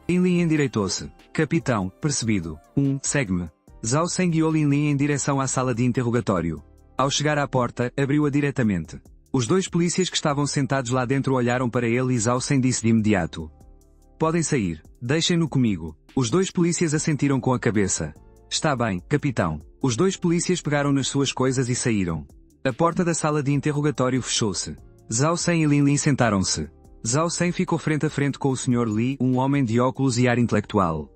Lin Lin endireitou-se. Capitão, percebido. Segue-me. Zhao Sen guiou Lin Lin em direção à sala de interrogatório. Ao chegar à porta, abriu-a diretamente. Os dois polícias que estavam sentados lá dentro olharam para ele e Zhao Sen disse de imediato. Podem sair. Deixem-no comigo. Os dois polícias assentiram com a cabeça. Está bem, capitão. Os dois polícias pegaram nas suas coisas e saíram. A porta da sala de interrogatório fechou-se. Zhao Sen e Lin Lin sentaram-se. Zhao Sen ficou frente a frente com o Sr. Li, um homem de óculos e ar intelectual.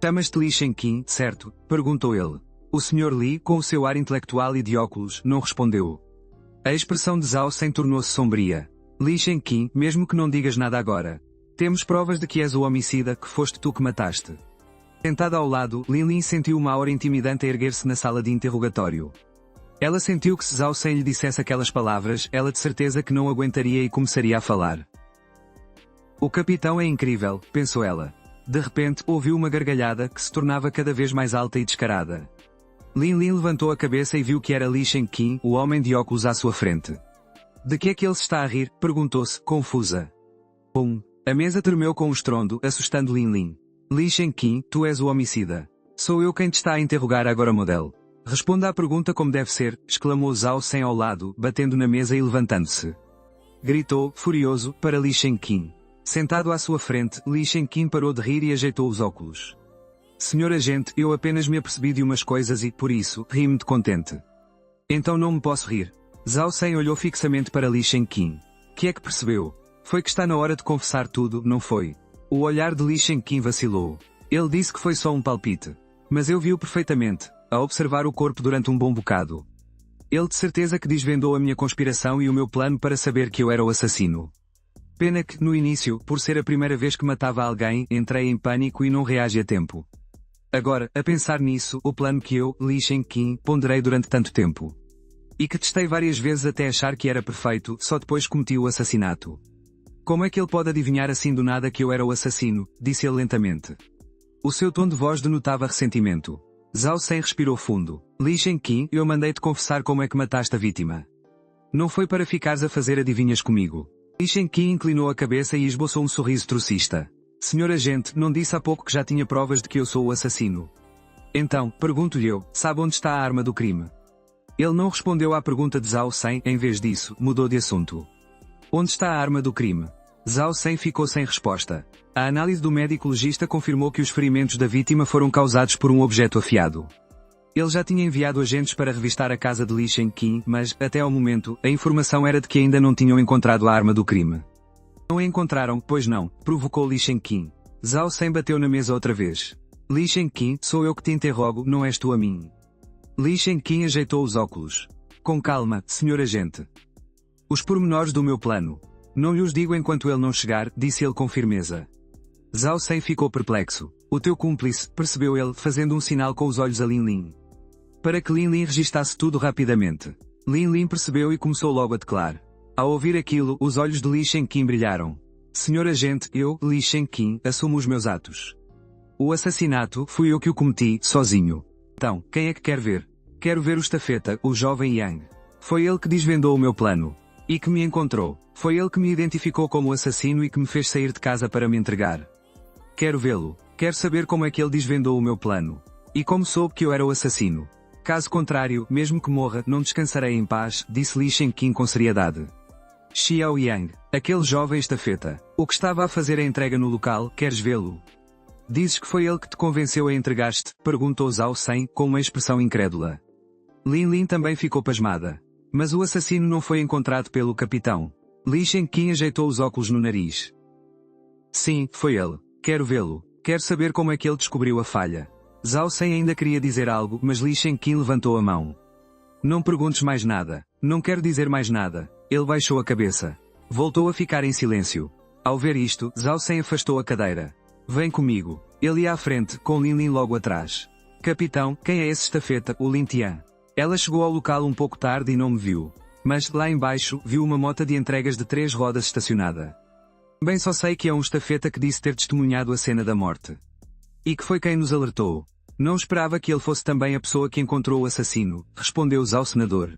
Chamas-te Li Shenqin, certo? Perguntou ele. O Sr. Li, com o seu ar intelectual e de óculos, não respondeu. A expressão de Zhao Sen tornou-se sombria. Li Shenqin, mesmo que não digas nada agora. Temos provas de que és o homicida, que foste tu que mataste. Sentada ao lado, Lin Lin sentiu uma aura intimidante a erguer-se na sala de interrogatório. Ela sentiu que se Zhao Sen lhe dissesse aquelas palavras, ela de certeza que não aguentaria e começaria a falar. O capitão é incrível, pensou ela. De repente, ouviu uma gargalhada que se tornava cada vez mais alta e descarada. Lin Lin levantou a cabeça e viu que era Li Shenqin, o homem de óculos à sua frente. De que é que ele se está a rir? Perguntou-se, confusa. A mesa tremeu com um estrondo, assustando Lin Lin. Li Shenqin, tu és o homicida. Sou eu quem te está a interrogar agora, modelo. Responda à pergunta como deve ser, exclamou Zhao Sen ao lado, batendo na mesa e levantando-se. gritou, furioso, para Li Shenqin. Sentado à sua frente, Li Shenqin parou de rir e ajeitou os óculos. Senhor agente, eu apenas me apercebi de umas coisas e, por isso, ri-me de contente. Então não me posso rir. Zhao Shen olhou fixamente para Li Shenqin. Que é que percebeu? Foi que está na hora de confessar tudo, não foi? O olhar de Li Shenqin vacilou. Ele disse que foi só um palpite. Mas eu vi-o perfeitamente, a observar o corpo durante um bom bocado. Ele de certeza que desvendou a minha conspiração e o meu plano para saber que eu era o assassino. Pena que, no início, por ser a primeira vez que matava alguém, entrei em pânico e não reagi a tempo. Agora, a pensar nisso, o plano que eu, Li Shenqin, ponderei durante tanto tempo. E que testei várias vezes até achar que era perfeito, só depois cometi o assassinato. Como é que ele pode adivinhar assim do nada que eu era o assassino? Disse ele lentamente. O seu tom de voz denotava ressentimento. Zhao Shen respirou fundo. Li Shenqin, eu mandei-te confessar como é que mataste a vítima. Não foi para ficares a fazer adivinhas comigo. Li Shenqin inclinou a cabeça e esboçou um sorriso trocista. Senhor agente, não disse há pouco que já tinha provas de que eu sou o assassino? Então, pergunto-lhe eu, sabe onde está a arma do crime? Ele não respondeu à pergunta de Zhao Shen, em vez disso, mudou de assunto. Onde está a arma do crime? Zhao Shen ficou sem resposta. A análise do médico legista confirmou que os ferimentos da vítima foram causados por um objeto afiado. Ele já tinha enviado agentes para revistar a casa de Li Shenqin, mas, até ao momento, a informação era de que ainda não tinham encontrado a arma do crime. Não a encontraram, pois não, provocou Li Shenqin. Zhao Shen bateu na mesa outra vez. Li Shenqin, sou eu que te interrogo, não és tu a mim. Li Shenqin ajeitou os óculos. Com calma, senhor agente. Os pormenores do meu plano. Não lhe os digo enquanto ele não chegar, disse ele com firmeza. Zhao Shen ficou perplexo. O teu cúmplice, percebeu ele, fazendo um sinal com os olhos a Lin Lin. Para que Lin Lin registasse tudo rapidamente. Lin Lin percebeu e começou logo a declarar. Ao ouvir aquilo, os olhos de Li Shenqin brilharam. Senhor agente, eu, Li Shenqin, assumo os meus atos. O assassinato, fui eu que o cometi, sozinho. Então, quem é que quer ver? Quero ver o estafeta, o jovem Yang. Foi ele que desvendou o meu plano. E que me encontrou. Foi ele que me identificou como assassino e que me fez sair de casa para me entregar. Quero vê-lo. Quero saber como é que ele desvendou o meu plano. E como soube que eu era o assassino. Caso contrário, mesmo que morra, não descansarei em paz, disse Li Shenqin com seriedade. Xiao Yang, aquele jovem estafeta. O que estava a fazer a entrega no local, queres vê-lo? Dizes que foi ele que te convenceu a entregar-te? Perguntou Zhao Shen, com uma expressão incrédula. Lin Lin também ficou pasmada. Mas o assassino não foi encontrado pelo capitão. Li Shenqin ajeitou os óculos no nariz. Sim, foi ele. Quero vê-lo. Quero saber como é que ele descobriu a falha. Zhao Shen ainda queria dizer algo, mas Li Shenqin levantou a mão. Não perguntes mais nada. Não quero dizer mais nada. Ele baixou a cabeça. Voltou a ficar em silêncio. Ao ver isto, Zhao Shen afastou a cadeira. Vem comigo. Ele ia à frente, com Lin Lin logo atrás. Capitão, quem é esse estafeta, o Lin Tian? Ela chegou ao local um pouco tarde e não me viu. Mas, lá embaixo, viu uma mota de entregas de 3 rodas estacionada. Bem só sei que é um estafeta que disse ter testemunhado a cena da morte. E que foi quem nos alertou. Não esperava que ele fosse também a pessoa que encontrou o assassino, respondeu Zhao senador.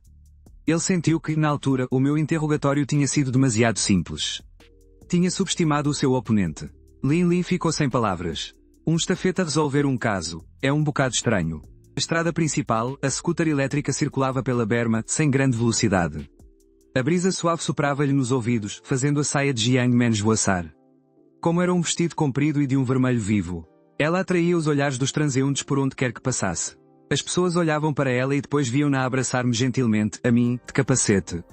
Ele sentiu que, na altura, o meu interrogatório tinha sido demasiado simples. Tinha subestimado o seu oponente. Lin Lin ficou sem palavras. Um estafeta resolver um caso. É um bocado estranho. Na estrada principal, a scooter elétrica circulava pela berma, sem grande velocidade. A brisa suave soprava-lhe nos ouvidos, fazendo a saia de Jiang Men esvoaçar. Como era um vestido comprido e de um vermelho vivo. Ela atraía os olhares dos transeuntes por onde quer que passasse. As pessoas olhavam para ela e depois viam-na abraçar-me gentilmente, a mim, de capacete.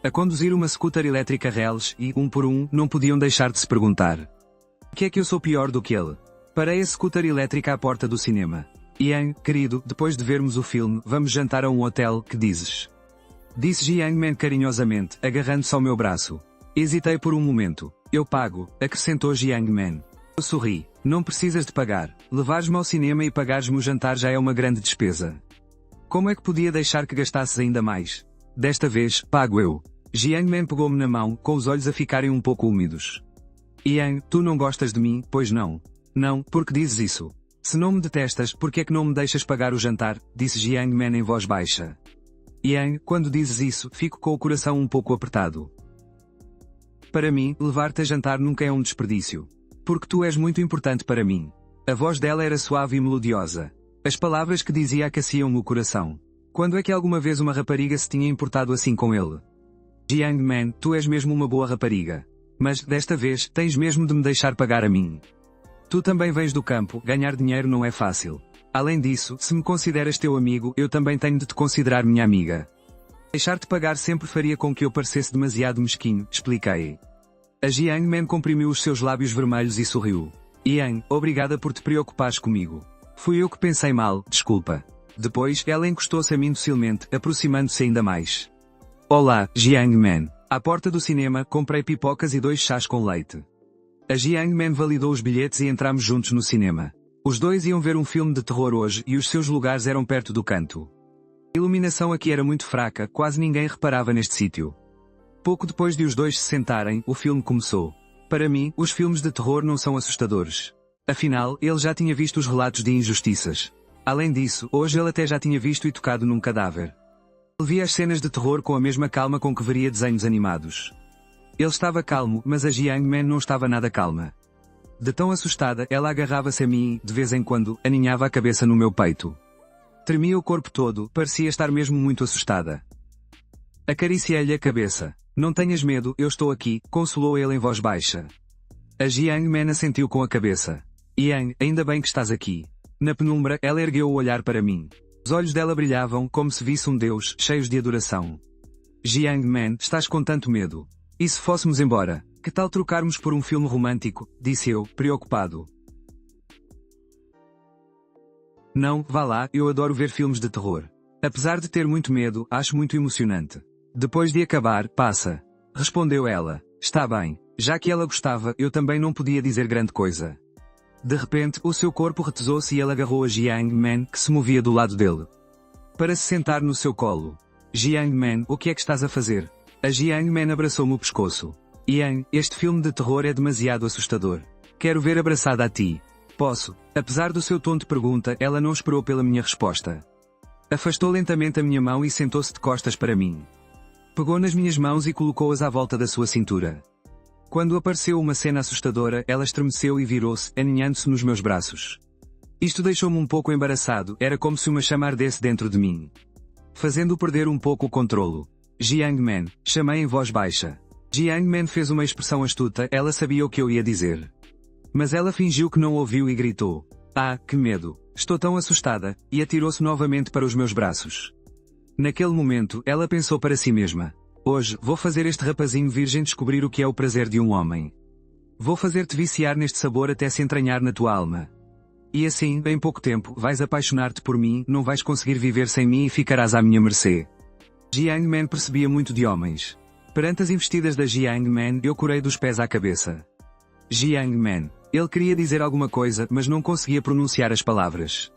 A conduzir uma scooter elétrica reles e, um por um, não podiam deixar de se perguntar. O que é que eu sou pior do que ele? Parei a scooter elétrica à porta do cinema. Yang, querido, depois de vermos o filme, vamos jantar a um hotel, que dizes? Disse Jiang Men carinhosamente, agarrando-se ao meu braço. Hesitei por um momento. Eu pago, acrescentou Jiang Men. Eu sorri. Não precisas de pagar. Levares-me ao cinema e pagares-me o jantar já é uma grande despesa. Como é que podia deixar que gastasses ainda mais? Desta vez, pago eu. Jiang Men pegou-me na mão, com os olhos a ficarem um pouco úmidos. Yang, tu não gostas de mim, pois não? Não, porque dizes isso? Se não me detestas, por que é que não me deixas pagar o jantar? Disse Jiang Men em voz baixa. Yang, quando dizes isso, fico com o coração um pouco apertado. Para mim, levar-te a jantar nunca é um desperdício. Porque tu és muito importante para mim. A voz dela era suave e melodiosa. As palavras que dizia aqueciam-me o coração. Quando é que alguma vez uma rapariga se tinha importado assim com ele? Jiang Man, tu és mesmo uma boa rapariga. Mas, desta vez, tens mesmo de me deixar pagar a mim. Tu também vens do campo, ganhar dinheiro não é fácil. Além disso, se me consideras teu amigo, eu também tenho de te considerar minha amiga. Deixar-te pagar sempre faria com que eu parecesse demasiado mesquinho, expliquei. A Jiang Man comprimiu os seus lábios vermelhos e sorriu. Yang, obrigada por te preocupares comigo. Fui eu que pensei mal, desculpa. Depois, ela encostou-se a mim docilmente, aproximando-se ainda mais. Olá, Jiang Man. À porta do cinema, comprei pipocas e 2 chás com leite. A Jiang Man validou os bilhetes e entramos juntos no cinema. Os dois iam ver um filme de terror hoje e os seus lugares eram perto do canto. A iluminação aqui era muito fraca, quase ninguém reparava neste sítio. Pouco depois de os dois se sentarem, o filme começou. Para mim, os filmes de terror não são assustadores. Afinal, ele já tinha visto os relatos de injustiças. Além disso, hoje ele até já tinha visto e tocado num cadáver. Ele via as cenas de terror com a mesma calma com que veria desenhos animados. Ele estava calmo, mas a Jiang Man não estava nada calma. De tão assustada, ela agarrava-se a mim e, de vez em quando, aninhava a cabeça no meu peito. Tremia o corpo todo, parecia estar mesmo muito assustada. Acariciei-lhe a cabeça. Não tenhas medo, eu estou aqui, consolou ele em voz baixa. A Jiang Man assentiu com a cabeça. Yang, ainda bem que estás aqui. Na penumbra, ela ergueu o olhar para mim. Os olhos dela brilhavam, como se visse um deus, cheios de adoração. Jiang Man, estás com tanto medo. E se fôssemos embora? Que tal trocarmos por um filme romântico? Disse eu, preocupado. Não, vá lá, eu adoro ver filmes de terror. Apesar de ter muito medo, acho muito emocionante. Depois de acabar, passa. Respondeu ela. Está bem. Já que ela gostava, eu também não podia dizer grande coisa. De repente, o seu corpo retesou-se e ele agarrou a Jiang Man, que se movia do lado dele. Para se sentar no seu colo. Jiang Man, o que é que estás a fazer? A Jiang Man abraçou-me o pescoço. Yang, este filme de terror é demasiado assustador. Quero ver abraçada a ti. Posso? Apesar do seu tom de pergunta, ela não esperou pela minha resposta. Afastou lentamente a minha mão e sentou-se de costas para mim. Pegou nas minhas mãos e colocou-as à volta da sua cintura. Quando apareceu uma cena assustadora, ela estremeceu e virou-se, aninhando-se nos meus braços. Isto deixou-me um pouco embaraçado, era como se uma chama ardesse dentro de mim. Fazendo perder um pouco o controlo. Jiang Man, chamei em voz baixa. Jiang Man fez uma expressão astuta, ela sabia o que eu ia dizer. Mas ela fingiu que não ouviu e gritou. Ah, que medo! Estou tão assustada, e atirou-se novamente para os meus braços. Naquele momento, ela pensou para si mesma. Hoje, vou fazer este rapazinho virgem descobrir o que é o prazer de um homem. Vou fazer-te viciar neste sabor até se entranhar na tua alma. E assim, em pouco tempo, vais apaixonar-te por mim, não vais conseguir viver sem mim e ficarás à minha mercê. Jiang Man percebia muito de homens. Perante as investidas da Jiang Man, eu corei dos pés à cabeça. Jiang Man. Ele queria dizer alguma coisa, mas não conseguia pronunciar as palavras.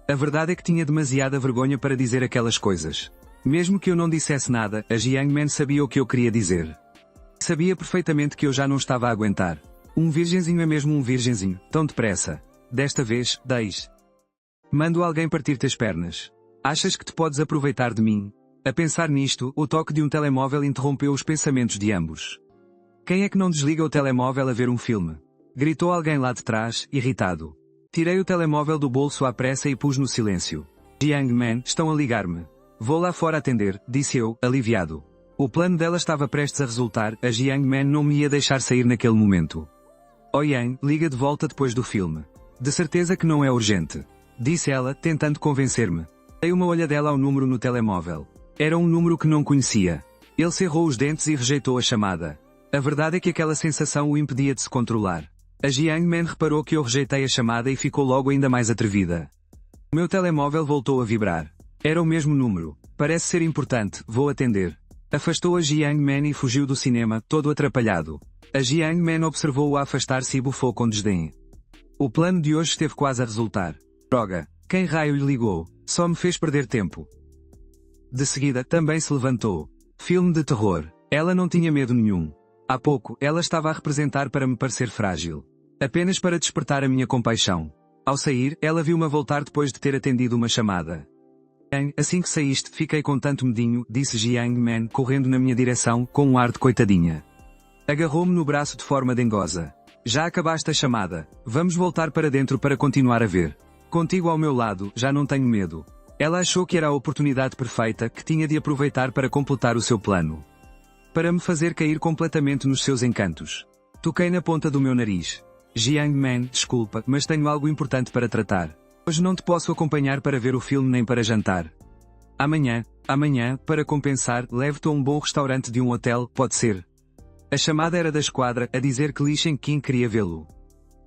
A verdade é que tinha demasiada vergonha para dizer aquelas coisas. Mesmo que eu não dissesse nada, a Jiang Man sabia o que eu queria dizer. Sabia perfeitamente que eu já não estava a aguentar. Um virgenzinho é mesmo um virgenzinho, tão depressa. Desta vez, deixe. Mando alguém partir-te as pernas. Achas que te podes aproveitar de mim? A pensar nisto, o toque de um telemóvel interrompeu os pensamentos de ambos. Quem é que não desliga o telemóvel a ver um filme? Gritou alguém lá de trás, irritado. Tirei o telemóvel do bolso à pressa e pus no silêncio. Jiang Man, estão a ligar-me. Vou lá fora atender, disse eu, aliviado. O plano dela estava prestes a resultar, a Jiang Man não me ia deixar sair naquele momento. Oh Yang, liga de volta depois do filme. De certeza que não é urgente. Disse ela, tentando convencer-me. Dei uma olhadela ao número no telemóvel. Era um número que não conhecia. Ele cerrou os dentes e rejeitou a chamada. A verdade é que aquela sensação o impedia de se controlar. A Jiang Man reparou que eu rejeitei a chamada e ficou logo ainda mais atrevida. O meu telemóvel voltou a vibrar. Era o mesmo número. Parece ser importante, vou atender. Afastou a Jiang Man e fugiu do cinema, todo atrapalhado. A Jiang Man observou-o a afastar-se e bufou com desdém. O plano de hoje esteve quase a resultar. Droga! Quem raio lhe ligou? Só me fez perder tempo. De seguida, também se levantou. Filme de terror. Ela não tinha medo nenhum. Há pouco, ela estava a representar para me parecer frágil. Apenas para despertar a minha compaixão. Ao sair, ela viu-me a voltar depois de ter atendido uma chamada. Assim que saíste, fiquei com tanto medinho, disse Jiang Man, correndo na minha direção, com um ar de coitadinha. Agarrou-me no braço de forma dengosa. Já acabaste a chamada. Vamos voltar para dentro para continuar a ver. Contigo ao meu lado, já não tenho medo. Ela achou que era a oportunidade perfeita, que tinha de aproveitar para completar o seu plano. para me fazer cair completamente nos seus encantos. Toquei na ponta do meu nariz. Jiang Man, desculpa, mas tenho algo importante para tratar. Hoje não te posso acompanhar para ver o filme nem para jantar. Amanhã, para compensar, levo-te a um bom restaurante de um hotel, pode ser? A chamada era da esquadra, a dizer que Li Shengqin queria vê-lo.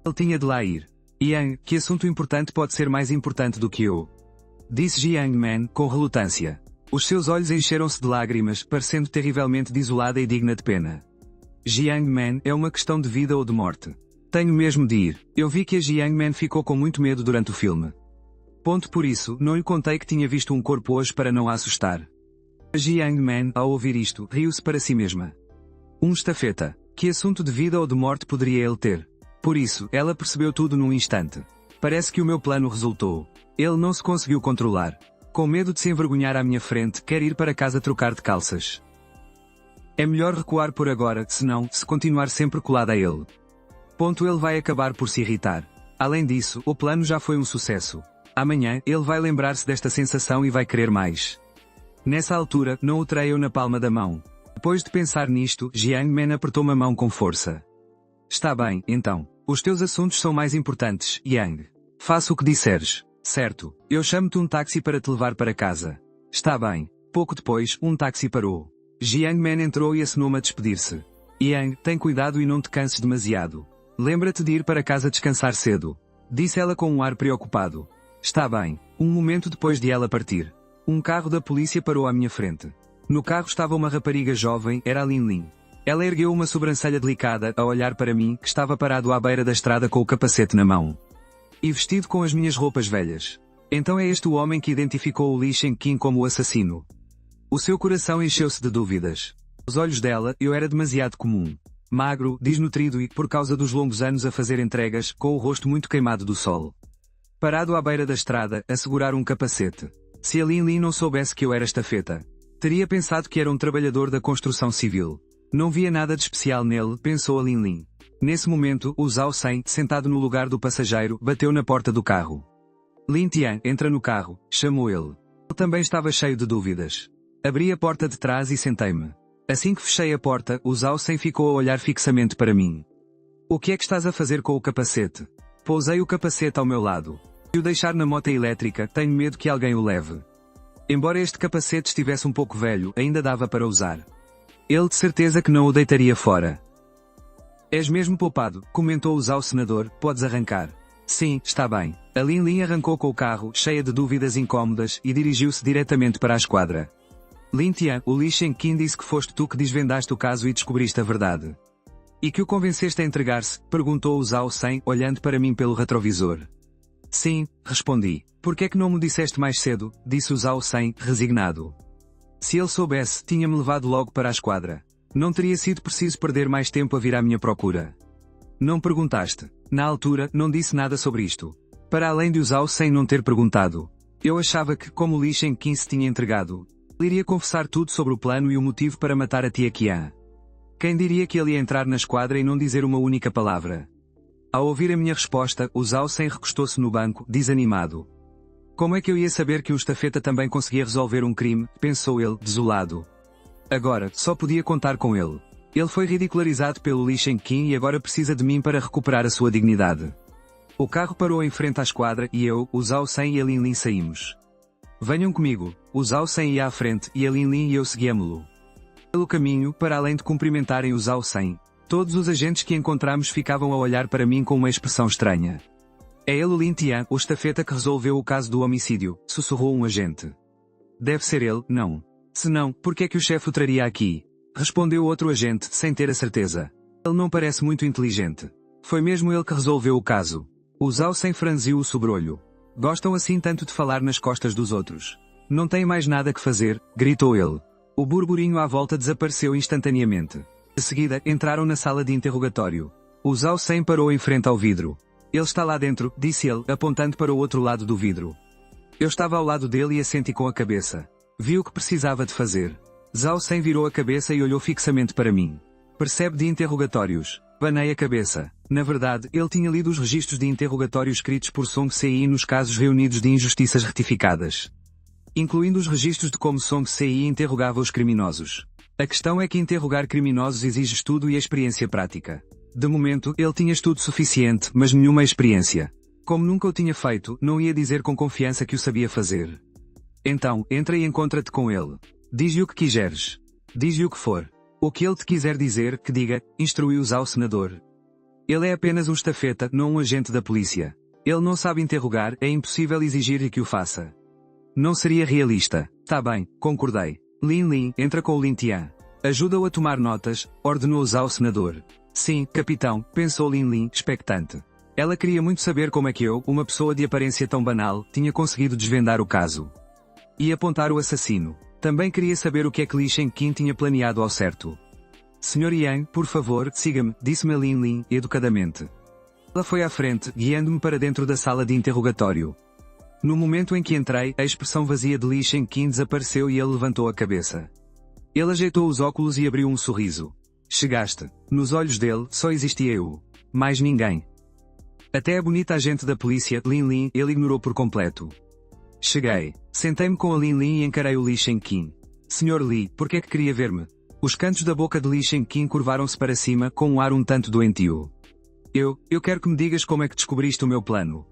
Ele tinha de lá ir. Yang, que assunto importante pode ser mais importante do que eu? Disse Jiang Man, com relutância. Os seus olhos encheram-se de lágrimas, parecendo terrivelmente desolada e digna de pena. Jiang Man, é uma questão de vida ou de morte. Tenho mesmo de ir. Eu vi que a Jiang Man ficou com muito medo durante o filme. Por isso, não lhe contei que tinha visto um corpo hoje para não a assustar. A Jiang Man, ao ouvir isto, riu-se para si mesma. Um estafeta. Que assunto de vida ou de morte poderia ele ter? Por isso, ela percebeu tudo num instante. Parece que o meu plano resultou. Ele não se conseguiu controlar. Com medo de se envergonhar à minha frente, quer ir para casa trocar de calças. É melhor recuar por agora, senão, se continuar sempre colada a ele. Ele vai acabar por se irritar. Além disso, o plano já foi um sucesso. Amanhã, ele vai lembrar-se desta sensação e vai querer mais. Nessa altura, não o terei eu na palma da mão. Depois de pensar nisto, Jiang Man apertou-me a mão com força. Está bem, então. Os teus assuntos são mais importantes, Yang. Faça o que disseres. Certo. Eu chamo-te um táxi para te levar para casa. Está bem. Pouco depois, um táxi parou. Jiang Man entrou e acenou-me a despedir-se. Yang, tem cuidado e não te canses demasiado. Lembra-te de ir para casa descansar cedo. Disse ela com um ar preocupado. Está bem. Um momento depois de ela partir. Um carro da polícia parou à minha frente. No carro estava uma rapariga jovem, era a Lin Lin. Ela ergueu uma sobrancelha delicada, a olhar para mim, que estava parado à beira da estrada com o capacete na mão. E vestido com as minhas roupas velhas. Então é este o homem que identificou o Li Shengqin como o assassino. O seu coração encheu-se de dúvidas. Aos olhos dela, eu era demasiado comum. Magro, desnutrido e, por causa dos longos anos a fazer entregas, com o rosto muito queimado do sol. Parado à beira da estrada, a segurar um capacete. Se a Lin Lin não soubesse que eu era estafeta, teria pensado que era um trabalhador da construção civil. Não via nada de especial nele, pensou a Lin Lin. Nesse momento, o Zhao Shen, sentado no lugar do passageiro, bateu na porta do carro. Lin Tian, entra no carro, chamou ele. Ele também estava cheio de dúvidas. Abri a porta de trás e sentei-me. Assim que fechei a porta, o Zhao Shen ficou a olhar fixamente para mim. O que é que estás a fazer com o capacete? Pousei o capacete ao meu lado. Se o deixar na moto elétrica, tenho medo que alguém o leve. Embora este capacete estivesse um pouco velho, ainda dava para usar. Ele de certeza que não o deitaria fora. És mesmo poupado, comentou o Zhao Senador, podes arrancar. Sim, está bem. A Lin Lin arrancou com o carro, cheia de dúvidas incômodas, e dirigiu-se diretamente para a esquadra. Lin Tian, o Li Shengqin disse que foste tu que desvendaste o caso e descobriste a verdade. E que o convenceste a entregar-se? Perguntou o Zhao Shen, olhando para mim pelo retrovisor. Sim, respondi. Por que é que não me disseste mais cedo? Disse o Zhao Shen, resignado. Se ele soubesse, tinha-me levado logo para a esquadra. Não teria sido preciso perder mais tempo a vir à minha procura. Não perguntaste. Na altura, não disse nada sobre isto. Para além de o Zhao Shen não ter perguntado. Eu achava que, como o Li Shengqin se tinha entregado, ele iria confessar tudo sobre o plano e o motivo para matar a tia Qian. Quem diria que ele ia entrar na esquadra e não dizer uma única palavra? Ao ouvir a minha resposta, o Zhao Shen recostou-se no banco, desanimado. Como é que eu ia saber que um estafeta também conseguia resolver um crime? Pensou ele, desolado. Agora, só podia contar com ele. Ele foi ridicularizado pelo Li Shengqin e agora precisa de mim para recuperar a sua dignidade. O carro parou em frente à esquadra e eu, o Zhao Shen e a Lin Lin saímos. Venham comigo. O Zhao Shen ia à frente e a Lin Lin e eu seguíamo-lo. Pelo caminho, para além de cumprimentarem o Zhao Shen, todos os agentes que encontramos ficavam a olhar para mim com uma expressão estranha. É ele o Lin Tian, o estafeta que resolveu o caso do homicídio, sussurrou um agente. Deve ser ele, não. Se não, por que é que o chefe o traria aqui? Respondeu outro agente, sem ter a certeza. Ele não parece muito inteligente. Foi mesmo ele que resolveu o caso. O Zhao Shen franziu o sobrolho. Gostam assim tanto de falar nas costas dos outros. Não tem mais nada que fazer, gritou ele. O burburinho à volta desapareceu instantaneamente. De seguida, entraram na sala de interrogatório. O Zhao Shen parou em frente ao vidro. Ele está lá dentro, disse ele, apontando para o outro lado do vidro. Eu estava ao lado dele e assenti com a cabeça. Vi o que precisava de fazer. Zhao Shen virou a cabeça e olhou fixamente para mim. Percebe de interrogatórios. Banei a cabeça. Na verdade, ele tinha lido os registros de interrogatório escritos por Song Sei nos casos reunidos de injustiças retificadas. Incluindo os registros de como Song Sei interrogava os criminosos. A questão é que interrogar criminosos exige estudo e experiência prática. De momento, ele tinha estudo suficiente, mas nenhuma experiência. Como nunca o tinha feito, não ia dizer com confiança que o sabia fazer. Então, entra e encontra-te com ele. Diz-lhe o que quiseres. Diz-lhe o que for. O que ele te quiser dizer, que diga, instrui-o ao senador. Ele é apenas um estafeta, não um agente da polícia. Ele não sabe interrogar, é impossível exigir-lhe que o faça. Não seria realista. Tá bem, concordei. Lin Lin, entra com o Lin Tian. Ajuda-o a tomar notas, ordenou ao senador. Sim, capitão, pensou Lin Lin, expectante. Ela queria muito saber como é que eu, uma pessoa de aparência tão banal, tinha conseguido desvendar o caso. E apontar o assassino. Também queria saber o que é que Li Shenqin tinha planeado ao certo. Sr. Yang, por favor, siga-me, disse-me Lin Lin, educadamente. Ela foi à frente, guiando-me para dentro da sala de interrogatório. No momento em que entrei, a expressão vazia de Li Shenqin desapareceu e ele levantou a cabeça. Ele ajeitou os óculos e abriu um sorriso. Chegaste. Nos olhos dele, só existia eu. Mais ninguém. Até a bonita agente da polícia, Lin Lin, ele ignorou por completo. Cheguei. Sentei-me com a Lin Lin e encarei o Li Shenqin. Sr. Li, por que é que queria ver-me? Os cantos da boca de Li Shenqin curvaram-se para cima, com um ar um tanto doentio. Eu quero que me digas como é que descobriste o meu plano.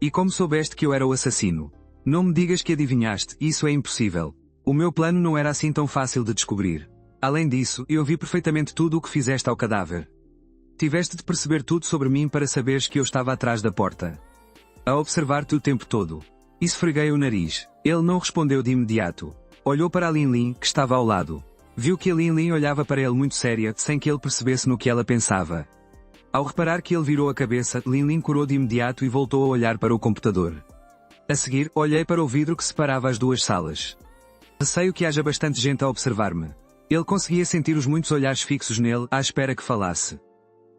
E como soubeste que eu era o assassino? Não me digas que adivinhaste, isso é impossível. O meu plano não era assim tão fácil de descobrir. Além disso, eu vi perfeitamente tudo o que fizeste ao cadáver. Tiveste de perceber tudo sobre mim para saberes que eu estava atrás da porta. A observar-te o tempo todo. Esfreguei o nariz. Ele não respondeu de imediato. Olhou para a Lin Lin, que estava ao lado. Viu que a Lin Lin olhava para ele muito séria, sem que ele percebesse no que ela pensava. Ao reparar que ele virou a cabeça, Lin Lin corou de imediato e voltou a olhar para o computador. A seguir, olhei para o vidro que separava as duas salas. Receio que haja bastante gente a observar-me. Ele conseguia sentir os muitos olhares fixos nele, à espera que falasse.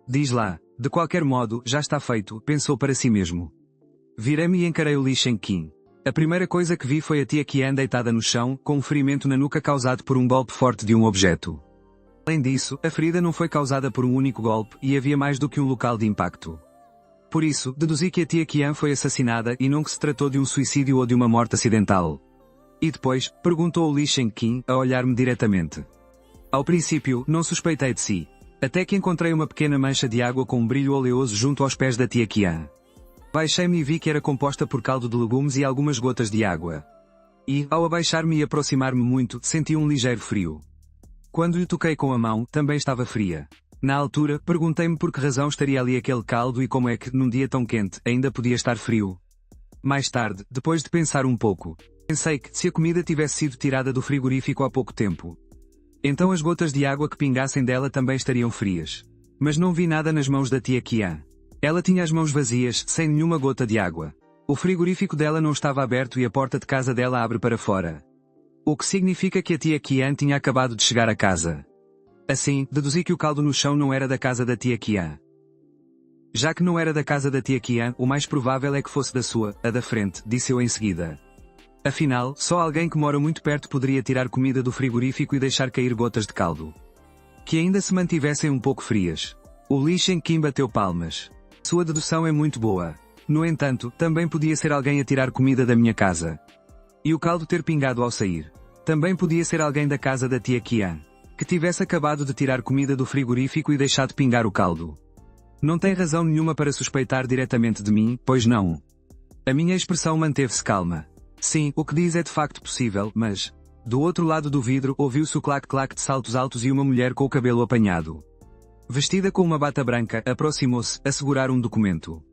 Diz lá, de qualquer modo, já está feito, pensou para si mesmo. Virei-me e encarei o Li Shenqin. A primeira coisa que vi foi a tia Qian deitada no chão, com um ferimento na nuca causado por um golpe forte de um objeto. Além disso, a ferida não foi causada por um único golpe, e havia mais do que um local de impacto. Por isso, deduzi que a tia Qian foi assassinada e não que se tratou de um suicídio ou de uma morte acidental. E depois, perguntou o Li Shenqin, a olhar-me diretamente. Ao princípio, não suspeitei de si. Até que encontrei uma pequena mancha de água com um brilho oleoso junto aos pés da tia Qian. Baixei-me e vi que era composta por caldo de legumes e algumas gotas de água. E, ao abaixar-me e aproximar-me muito, senti um ligeiro frio. Quando lhe toquei com a mão, também estava fria. Na altura, perguntei-me por que razão estaria ali aquele caldo e como é que, num dia tão quente, ainda podia estar frio. Mais tarde, depois de pensar um pouco, pensei que, se a comida tivesse sido tirada do frigorífico há pouco tempo, então as gotas de água que pingassem dela também estariam frias. Mas não vi nada nas mãos da tia Qian. Ela tinha as mãos vazias, sem nenhuma gota de água. O frigorífico dela não estava aberto e a porta de casa dela abre para fora. O que significa que a tia Qian tinha acabado de chegar a casa. Assim, deduzi que o caldo no chão não era da casa da tia Qian. Já que não era da casa da tia Qian, o mais provável é que fosse da sua, a da frente, disse eu em seguida. Afinal, só alguém que mora muito perto poderia tirar comida do frigorífico e deixar cair gotas de caldo. Que ainda se mantivessem um pouco frias. O Li Shenqin bateu palmas. Sua dedução é muito boa. No entanto, também podia ser alguém a tirar comida da minha casa. E o caldo ter pingado ao sair. Também podia ser alguém da casa da tia Qian, que tivesse acabado de tirar comida do frigorífico e deixado pingar o caldo. Não tem razão nenhuma para suspeitar diretamente de mim, pois não. A minha expressão manteve-se calma. Sim, o que diz é de facto possível, mas... Do outro lado do vidro, ouviu-se o clac-clac de saltos altos e uma mulher com o cabelo apanhado. Vestida com uma bata branca, aproximou-se, a segurar um documento.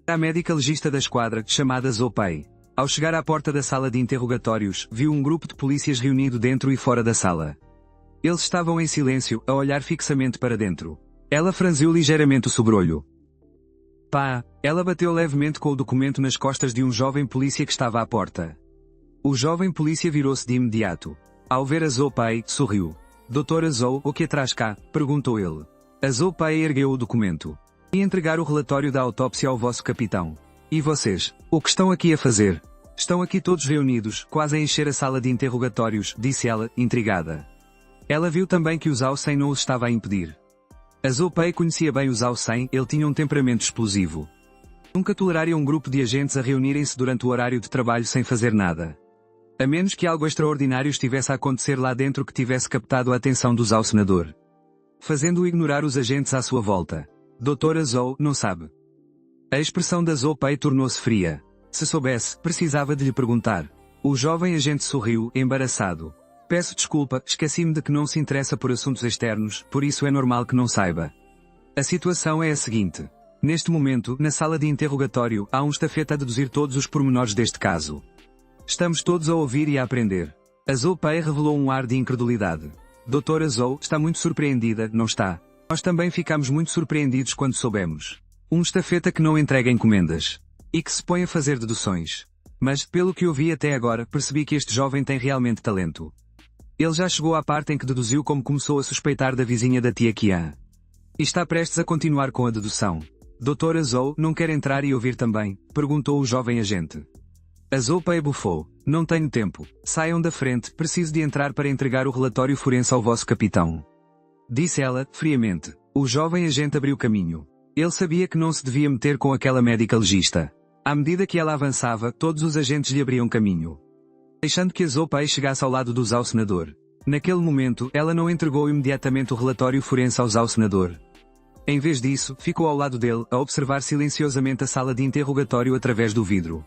A médica legista da esquadra, chamada Zhou Pei. Ao chegar à porta da sala de interrogatórios, viu um grupo de polícias reunido dentro e fora da sala. Eles estavam em silêncio, a olhar fixamente para dentro. Ela franziu ligeiramente o sobrolho. Pá! Ela bateu levemente com o documento nas costas de um jovem polícia que estava à porta. O jovem polícia virou-se de imediato. Ao ver a Zhou Pei, sorriu. Doutora Zhou, o que traz cá? Perguntou ele. A Zhou Pei ergueu o documento. E entregar o relatório da autópsia ao vosso capitão. E vocês, o que estão aqui a fazer? Estão aqui todos reunidos, quase a encher a sala de interrogatórios, disse ela, intrigada. Ela viu também que o Zhao Sen não os estava a impedir. A Zhou Pei conhecia bem o Zhao Sen, ele tinha um temperamento explosivo. Nunca toleraria um grupo de agentes a reunirem-se durante o horário de trabalho sem fazer nada. A menos que algo extraordinário estivesse a acontecer lá dentro que tivesse captado a atenção do Zhao senador, fazendo-o ignorar os agentes à sua volta. Doutora Zhou não sabe. A expressão da Zhou Pei tornou-se fria. Se soubesse, precisava de lhe perguntar. O jovem agente sorriu, embaraçado. Peço desculpa, esqueci-me de que não se interessa por assuntos externos, por isso é normal que não saiba. A situação é a seguinte. Neste momento, na sala de interrogatório, há um estafeta a deduzir todos os pormenores deste caso. Estamos todos a ouvir e a aprender. A Zhou Pei revelou um ar de incredulidade. Doutora Zhou está muito surpreendida, não está? Nós também ficamos muito surpreendidos quando soubemos. Um estafeta que não entrega encomendas. E que se põe a fazer deduções. Mas, pelo que eu vi até agora, percebi que este jovem tem realmente talento. Ele já chegou à parte em que deduziu como começou a suspeitar da vizinha da tia Qian. E está prestes a continuar com a dedução. Doutora Zhou não quer entrar e ouvir também? Perguntou o jovem agente. A Zhou Pei bufou. Não tenho tempo. Saiam da frente, preciso de entrar para entregar o relatório forense ao vosso capitão. Disse ela, friamente. O jovem agente abriu caminho. Ele sabia que não se devia meter com aquela médica legista. À medida que ela avançava, todos os agentes lhe abriam caminho, deixando que a Zhou Pei chegasse ao lado do Zhao senador. Naquele momento, ela não entregou imediatamente o relatório forense ao Zhao senador. Em vez disso, ficou ao lado dele, a observar silenciosamente a sala de interrogatório através do vidro.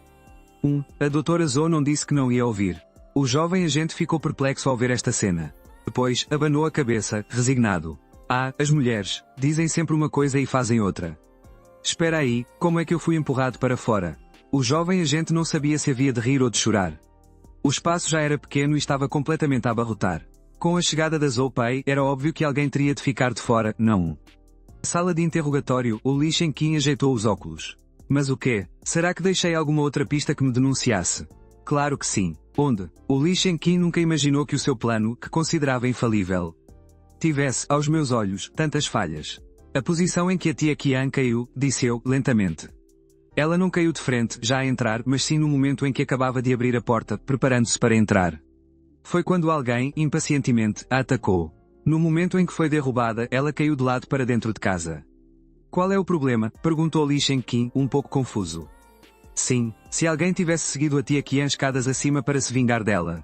A doutora Zhou não disse que não ia ouvir. O jovem agente ficou perplexo ao ver esta cena. Depois, abanou a cabeça, resignado. As mulheres, dizem sempre uma coisa e fazem outra. Espera aí, como é que eu fui empurrado para fora? O jovem agente não sabia se havia de rir ou de chorar. O espaço já era pequeno e estava completamente a abarrotar. Com a chegada da Zhou Pei, era óbvio que alguém teria de ficar de fora, não. Na sala de interrogatório, o Li Shenqin ajeitou os óculos. Mas o quê? Será que deixei alguma outra pista que me denunciasse? Claro que sim. Onde? O Li Shenqin nunca imaginou que o seu plano, que considerava infalível, tivesse, aos meus olhos, tantas falhas. A posição em que a tia Qian caiu, disse eu, lentamente. Ela não caiu de frente, já a entrar, mas sim no momento em que acabava de abrir a porta, preparando-se para entrar. Foi quando alguém, impacientemente, a atacou. No momento em que foi derrubada, ela caiu de lado para dentro de casa. Qual é o problema? Perguntou Li Shenqin, um pouco confuso. Sim, se alguém tivesse seguido a tia Qian escadas acima para se vingar dela,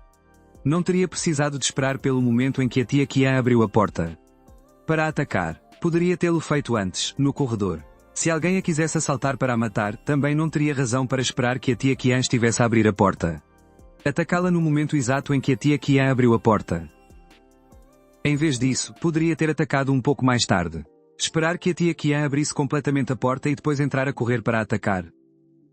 não teria precisado de esperar pelo momento em que a tia Qian abriu a porta para atacar. Poderia tê-lo feito antes, no corredor. Se alguém a quisesse assaltar para a matar, também não teria razão para esperar que a tia Qian estivesse a abrir a porta. Atacá-la no momento exato em que a tia Qian abriu a porta. Em vez disso, poderia ter atacado um pouco mais tarde. Esperar que a tia Qian abrisse completamente a porta e depois entrar a correr para atacar.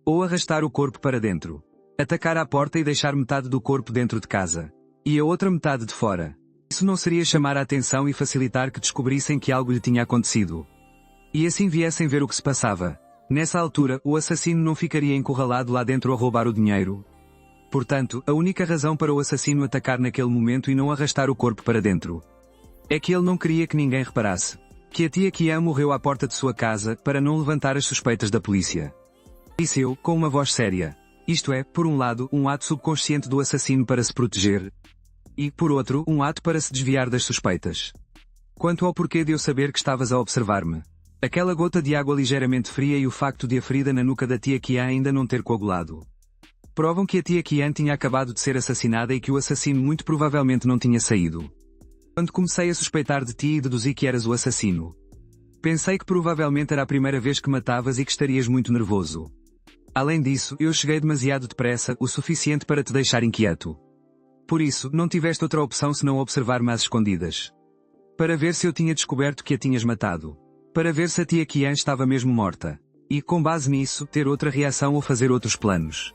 Ou arrastar o corpo para dentro. Atacar à porta e deixar metade do corpo dentro de casa. E a outra metade de fora. Isso não seria chamar a atenção e facilitar que descobrissem que algo lhe tinha acontecido. E assim viessem ver o que se passava. Nessa altura, o assassino não ficaria encurralado lá dentro a roubar o dinheiro. Portanto, a única razão para o assassino atacar naquele momento e não arrastar o corpo para dentro é que ele não queria que ninguém reparasse que a tia Qian morreu à porta de sua casa para não levantar as suspeitas da polícia. Disse eu, com uma voz séria. Isto é, por um lado, um ato subconsciente do assassino para se proteger. E, por outro, um ato para se desviar das suspeitas. Quanto ao porquê de eu saber que estavas a observar-me. Aquela gota de água ligeiramente fria e o facto de a ferida na nuca da tia Qian ainda não ter coagulado provam que a tia Qian tinha acabado de ser assassinada e que o assassino muito provavelmente não tinha saído. Quando comecei a suspeitar de ti e deduzi que eras o assassino, pensei que provavelmente era a primeira vez que matavas e que estarias muito nervoso. Além disso, eu cheguei demasiado depressa, o suficiente para te deixar inquieto. Por isso, não tiveste outra opção senão observar-me às escondidas. Para ver se eu tinha descoberto que a tinhas matado. Para ver se a tia Qian estava mesmo morta. E, com base nisso, ter outra reação ou fazer outros planos.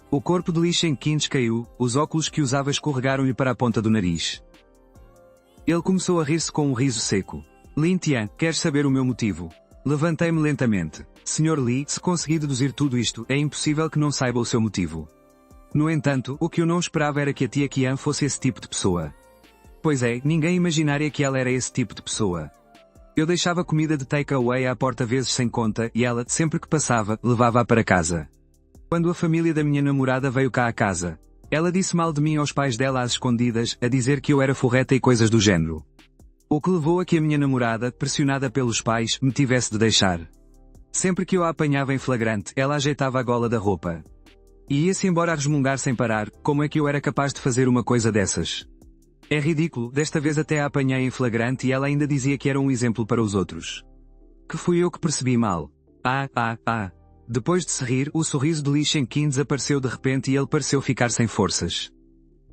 O corpo de Li Shenqin caiu, os óculos que usava escorregaram-lhe para a ponta do nariz. Ele começou a rir-se com um riso seco. Lin Tian, queres saber o meu motivo? Levantei-me lentamente. Sr. Li, se consegui deduzir tudo isto, é impossível que não saiba o seu motivo. No entanto, o que eu não esperava era que a tia Qian fosse esse tipo de pessoa. Pois é, ninguém imaginaria que ela era esse tipo de pessoa. Eu deixava comida de take-away à porta vezes sem conta, e ela, sempre que passava, levava-a para casa. Quando a família da minha namorada veio cá à casa, ela disse mal de mim aos pais dela às escondidas, a dizer que eu era forreta e coisas do género. O que levou a que a minha namorada, pressionada pelos pais, me tivesse de deixar. Sempre que eu a apanhava em flagrante, ela ajeitava a gola da roupa. E ia-se embora a resmungar sem parar, como é que eu era capaz de fazer uma coisa dessas? É ridículo, desta vez até a apanhei em flagrante e ela ainda dizia que era um exemplo para os outros. Que fui eu que percebi mal. Depois de se rir, o sorriso de Lee Shen-Qin desapareceu de repente e ele pareceu ficar sem forças.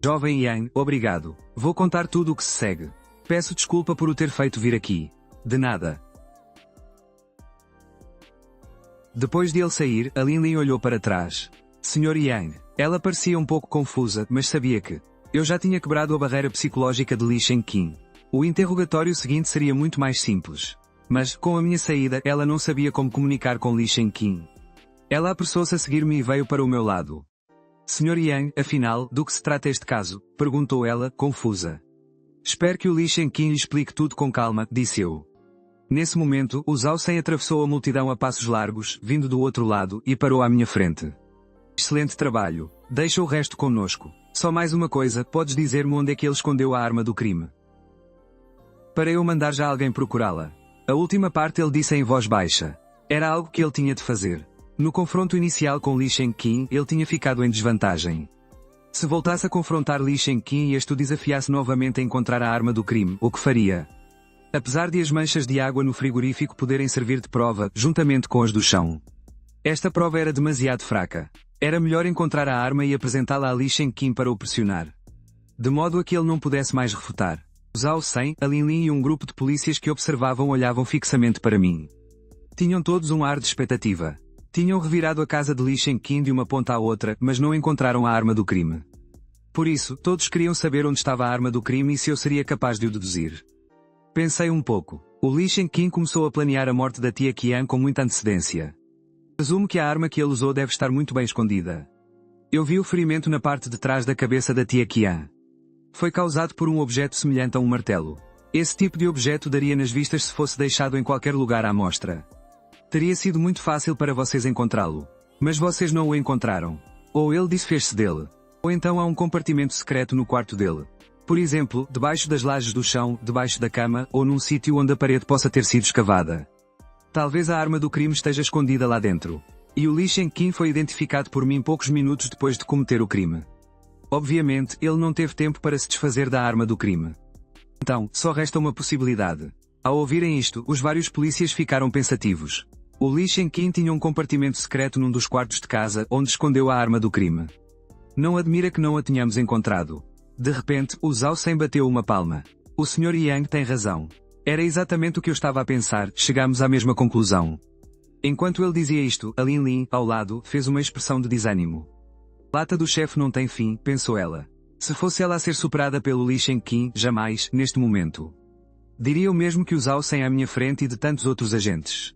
Jovem Yang, obrigado. Vou contar tudo o que se segue. Peço desculpa por o ter feito vir aqui. De nada. Depois de ele sair, a Lin Lin olhou para trás. Sr. Yang. Ela parecia um pouco confusa, mas sabia que eu já tinha quebrado a barreira psicológica de Lee Shen-Qin. O interrogatório seguinte seria muito mais simples. Mas, com a minha saída, ela não sabia como comunicar com Lee Shen-Qin. Ela apressou-se a seguir-me e veio para o meu lado. Sr. Yang, afinal, do que se trata este caso? Perguntou ela, confusa. Espero que o Lee Shen-Qin lhe explique tudo com calma, disse eu. Nesse momento, o Zhao Sen atravessou a multidão a passos largos, vindo do outro lado, e parou à minha frente. Excelente trabalho. Deixa o resto conosco. Só mais uma coisa, podes dizer-me onde é que ele escondeu a arma do crime? Para eu mandar já alguém procurá-la. A última parte ele disse em voz baixa. Era algo que ele tinha de fazer. No confronto inicial com Lee Shen-Qin, ele tinha ficado em desvantagem. Se voltasse a confrontar Lee Shen-Qin e este o desafiasse novamente a encontrar a arma do crime, o que faria? Apesar de as manchas de água no frigorífico poderem servir de prova, juntamente com as do chão. Esta prova era demasiado fraca. Era melhor encontrar a arma e apresentá-la a Lee Shen-Qin para o pressionar. De modo a que ele não pudesse mais refutar. O Zhao Sen, a Lin Lin e um grupo de polícias que observavam olhavam fixamente para mim. Tinham todos um ar de expectativa. Tinham revirado a casa de Lee Shen-Qin de uma ponta à outra, mas não encontraram a arma do crime. Por isso, todos queriam saber onde estava a arma do crime e se eu seria capaz de o deduzir. Pensei um pouco. O Lee Shen-Qin começou a planear a morte da tia Qian com muita antecedência. Presumo que a arma que ele usou deve estar muito bem escondida. Eu vi o ferimento na parte de trás da cabeça da tia Qian. Foi causado por um objeto semelhante a um martelo. Esse tipo de objeto daria nas vistas se fosse deixado em qualquer lugar à mostra. Teria sido muito fácil para vocês encontrá-lo. Mas vocês não o encontraram. Ou ele desfez-se dele. Ou então há um compartimento secreto no quarto dele. Por exemplo, debaixo das lajes do chão, debaixo da cama, ou num sítio onde a parede possa ter sido escavada. Talvez a arma do crime esteja escondida lá dentro. E o Lee Shen-Qin foi identificado por mim poucos minutos depois de cometer o crime. Obviamente, ele não teve tempo para se desfazer da arma do crime. Então, só resta uma possibilidade. Ao ouvirem isto, os vários polícias ficaram pensativos. O Lee Shen-Qin tinha um compartimento secreto num dos quartos de casa, onde escondeu a arma do crime. Não admira que não a tenhamos encontrado. De repente, o Zhao Sen bateu uma palma. O Sr. Yang tem razão. Era exatamente o que eu estava a pensar, chegamos à mesma conclusão. Enquanto ele dizia isto, a Lin Lin, ao lado, fez uma expressão de desânimo. Lata do chefe não tem fim, pensou ela. Se fosse ela a ser superada pelo Lee Shen-Qin, jamais, neste momento. Diria o mesmo que o Zhao Sen à minha frente e de tantos outros agentes.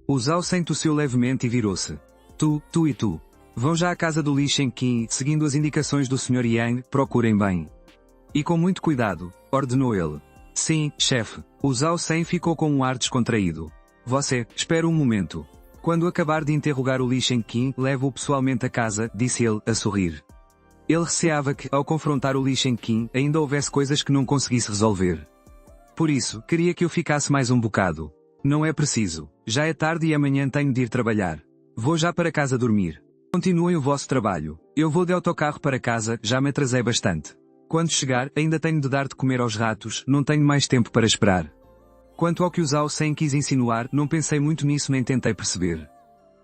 O Zhao Sen tossiu levemente e virou-se. Tu e tu. Vão já à casa do Lee Shen-Qin, seguindo as indicações do Sr. Yang, procurem bem. E com muito cuidado, ordenou ele. Sim, chefe. O Zhao Sen ficou com um ar descontraído. Você, espera um momento. Quando acabar de interrogar o Lee Shen-Qin, leve-o pessoalmente a casa, disse ele, a sorrir. Ele receava que, ao confrontar o Lee Shen-Qin, ainda houvesse coisas que não conseguisse resolver. Por isso, queria que eu ficasse mais um bocado. Não é preciso. Já é tarde e amanhã tenho de ir trabalhar. Vou já para casa dormir. Continuem o vosso trabalho. Eu vou de autocarro para casa, já me atrasei bastante. Quando chegar, ainda tenho de dar de comer aos ratos, não tenho mais tempo para esperar. Quanto ao que o Zhao Sen quis insinuar, não pensei muito nisso nem tentei perceber.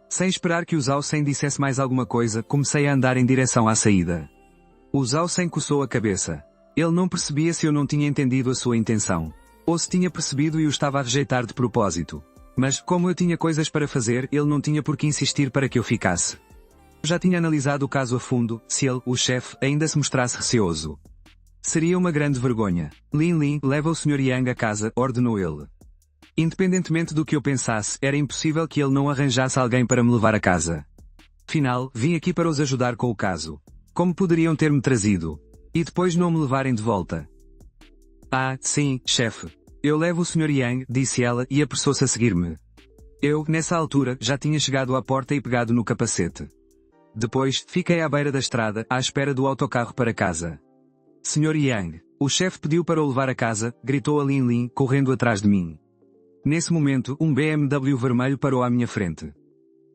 Sem esperar que o Zhao Sen dissesse mais alguma coisa, comecei a andar em direção à saída. O Zhao Sen coçou a cabeça. Ele não percebia se eu não tinha entendido a sua intenção. Ou se tinha percebido e o estava a rejeitar de propósito. Mas, como eu tinha coisas para fazer, ele não tinha por que insistir para que eu ficasse. Eu já tinha analisado o caso a fundo, se ele, o chefe, ainda se mostrasse receoso. Seria uma grande vergonha. Lin Lin, leva o Sr. Yang a casa, ordenou ele. Independentemente do que eu pensasse, era impossível que ele não arranjasse alguém para me levar a casa. Afinal, vim aqui para os ajudar com o caso. Como poderiam ter-me trazido? E depois não me levarem de volta? Ah, sim, chefe. Eu levo o Sr. Yang, disse ela, e apressou-se a seguir-me. Eu, nessa altura, já tinha chegado à porta e pegado no capacete. Depois, fiquei à beira da estrada, à espera do autocarro para casa. Sr. Yang, o chefe pediu para o levar a casa, gritou a Lin Lin, correndo atrás de mim. Nesse momento, um BMW vermelho parou à minha frente.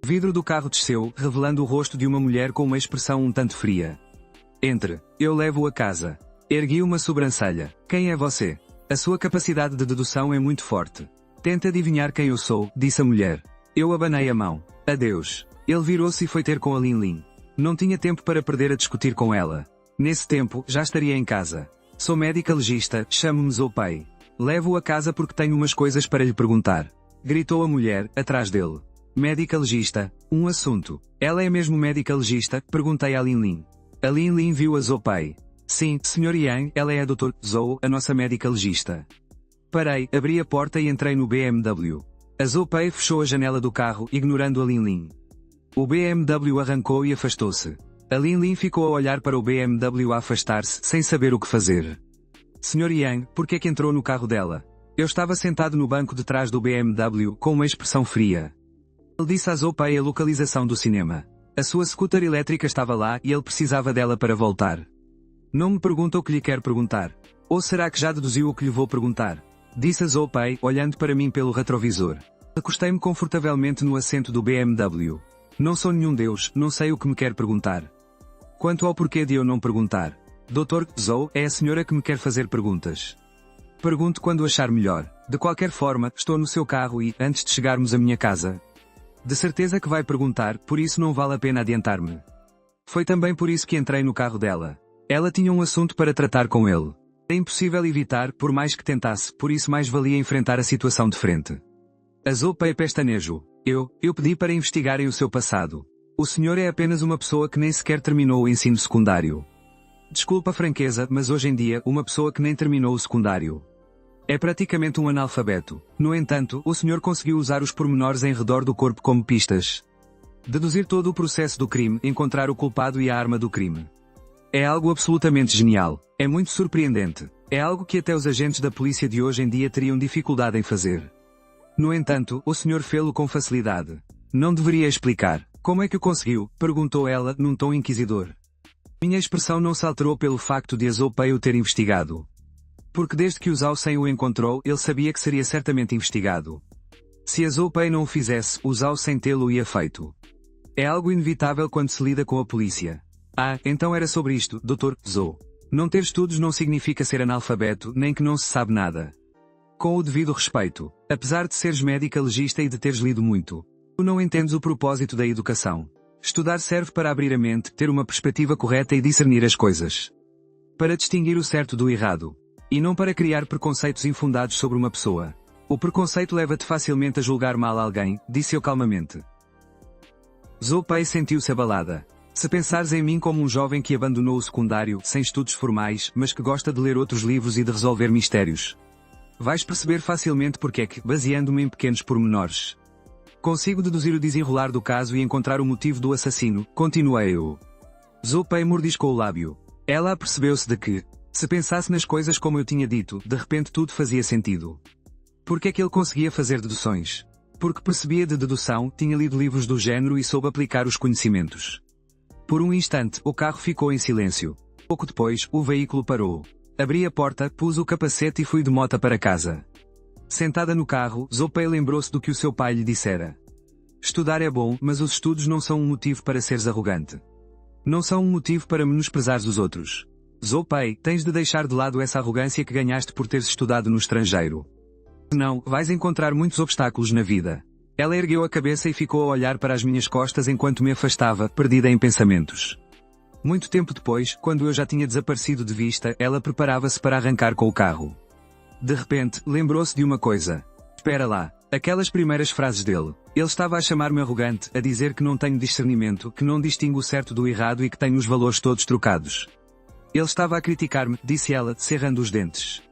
O vidro do carro desceu, revelando o rosto de uma mulher com uma expressão um tanto fria. Entre. Eu levo-o a casa. Ergui uma sobrancelha. Quem é você? A sua capacidade de dedução é muito forte. Tente adivinhar quem eu sou, disse a mulher. Eu abanei a mão. Adeus. Ele virou-se e foi ter com a Lin Lin. Não tinha tempo para perder a discutir com ela. Nesse tempo, já estaria em casa. Sou médica legista, chamo-me Zhou Pei. Levo-o a casa porque tenho umas coisas para lhe perguntar. Gritou a mulher, atrás dele. Médica legista, um assunto. Ela é mesmo médica legista? Perguntei a Lin Lin. A Lin Lin viu a Zhou Pei. Sim, Sr. Yang, ela é a Dr. Zhou, a nossa médica legista. Parei, abri a porta e entrei no BMW. A Zhou Pei fechou a janela do carro, ignorando a Lin Lin. O BMW arrancou e afastou-se. A Lin Lin ficou a olhar para o BMW a afastar-se, sem saber o que fazer. Sr. Yang, por que é que entrou no carro dela? Eu estava sentado no banco de trás do BMW, com uma expressão fria. Ele disse a Zhou Pei a localização do cinema. A sua scooter elétrica estava lá e ele precisava dela para voltar. Não me pergunta o que lhe quer perguntar. Ou será que já deduziu o que lhe vou perguntar? Disse a Zhou Pei, olhando para mim pelo retrovisor. Recostei-me confortavelmente no assento do BMW. Não sou nenhum deus, não sei o que me quer perguntar. Quanto ao porquê de eu não perguntar. Dr. Zhou, é a senhora que me quer fazer perguntas. Pergunto quando achar melhor. De qualquer forma, estou no seu carro e, antes de chegarmos à minha casa. De certeza que vai perguntar, por isso não vale a pena adiantar-me. Foi também por isso que entrei no carro dela. Ela tinha um assunto para tratar com ele. É impossível evitar, por mais que tentasse, por isso mais valia enfrentar a situação de frente. A Zhou Pei pestanejo. Eu pedi para investigarem o seu passado. O senhor é apenas uma pessoa que nem sequer terminou o ensino secundário. Desculpa a franqueza, mas hoje em dia, uma pessoa que nem terminou o secundário é praticamente um analfabeto. No entanto, o senhor conseguiu usar os pormenores em redor do corpo como pistas. Deduzir todo o processo do crime, encontrar o culpado e a arma do crime. É algo absolutamente genial. É muito surpreendente. É algo que até os agentes da polícia de hoje em dia teriam dificuldade em fazer. No entanto, o senhor fê-lo com facilidade. Não deveria explicar. Como é que o conseguiu? Perguntou ela, num tom inquisidor. Minha expressão não se alterou pelo facto de a Zhou Pei o ter investigado. Porque desde que o Zhao Sen o encontrou, ele sabia que seria certamente investigado. Se a Zhou Pei não o fizesse, o Zhao Sen tê-lo ia feito. É algo inevitável quando se lida com a polícia. Ah, então era sobre isto, Dr. Zhou. Não ter estudos não significa ser analfabeto, nem que não se sabe nada. Com o devido respeito, apesar de seres médica legista e de teres lido muito, tu não entendes o propósito da educação. Estudar serve para abrir a mente, ter uma perspectiva correta e discernir as coisas. Para distinguir o certo do errado. E não para criar preconceitos infundados sobre uma pessoa. O preconceito leva-te facilmente a julgar mal alguém, disse eu calmamente. Zhou Pei sentiu-se abalada. Se pensares em mim como um jovem que abandonou o secundário, sem estudos formais, mas que gosta de ler outros livros e de resolver mistérios, vais perceber facilmente porque é que, baseando-me em pequenos pormenores, consigo deduzir o desenrolar do caso e encontrar o motivo do assassino, continuei eu. Zhou Pei mordiscou o lábio. Ela apercebeu-se de que, se pensasse nas coisas como eu tinha dito, de repente tudo fazia sentido. Porque é que ele conseguia fazer deduções? Porque percebia de dedução, tinha lido livros do género e soube aplicar os conhecimentos. Por um instante, o carro ficou em silêncio. Pouco depois, o veículo parou. Abri a porta, pus o capacete e fui de moto para casa. Sentada no carro, Zhou Pei lembrou-se do que o seu pai lhe dissera. Estudar é bom, mas os estudos não são um motivo para seres arrogante. Não são um motivo para menosprezares os outros. Zhou Pei, tens de deixar de lado essa arrogância que ganhaste por teres estudado no estrangeiro. Senão, vais encontrar muitos obstáculos na vida. Ela ergueu a cabeça e ficou a olhar para as minhas costas enquanto me afastava, perdida em pensamentos. Muito tempo depois, quando eu já tinha desaparecido de vista, ela preparava-se para arrancar com o carro. De repente, lembrou-se de uma coisa. Espera lá. Aquelas primeiras frases dele. Ele estava a chamar-me arrogante, a dizer que não tenho discernimento, que não distingo o certo do errado e que tenho os valores todos trocados. Ele estava a criticar-me, disse ela, cerrando os dentes.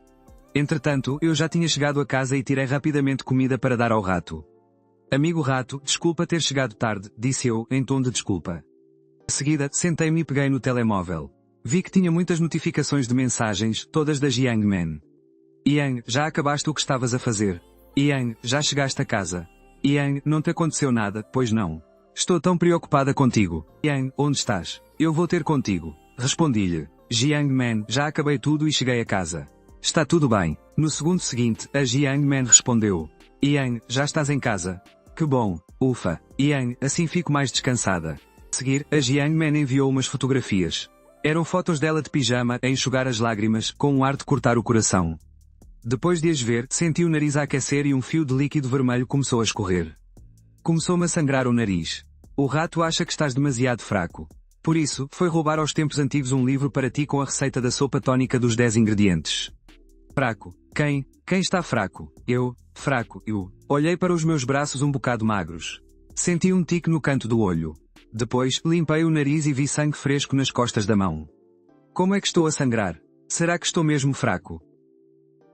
Entretanto, eu já tinha chegado a casa e tirei rapidamente comida para dar ao rato. Amigo rato, desculpa ter chegado tarde, disse eu, em tom de desculpa. A seguida, sentei-me e peguei no telemóvel. Vi que tinha muitas notificações de mensagens, todas da Jiang Man. Yang, já acabaste o que estavas a fazer? Yang, já chegaste a casa? Yang, não te aconteceu nada, pois não? Estou tão preocupada contigo. Yang, onde estás? Eu vou ter contigo. Respondi-lhe. Jiang Man, já acabei tudo e cheguei a casa. Está tudo bem. No segundo seguinte, a Jiang Man respondeu. Yang, já estás em casa? Que bom. Ufa, Yang, assim fico mais descansada. A seguir, a Jiang Man enviou umas fotografias. Eram fotos dela de pijama, a enxugar as lágrimas, com um ar de cortar o coração. Depois de as ver, senti o nariz a aquecer e um fio de líquido vermelho começou a escorrer. Começou-me a sangrar o nariz. O rato acha que estás demasiado fraco. Por isso, foi roubar aos tempos antigos um livro para ti com a receita da sopa tónica dos 10 ingredientes. Fraco. Quem está fraco? Eu, fraco, eu. Olhei para os meus braços um bocado magros. Senti um tique no canto do olho. Depois, limpei o nariz e vi sangue fresco nas costas da mão. Como é que estou a sangrar? Será que estou mesmo fraco?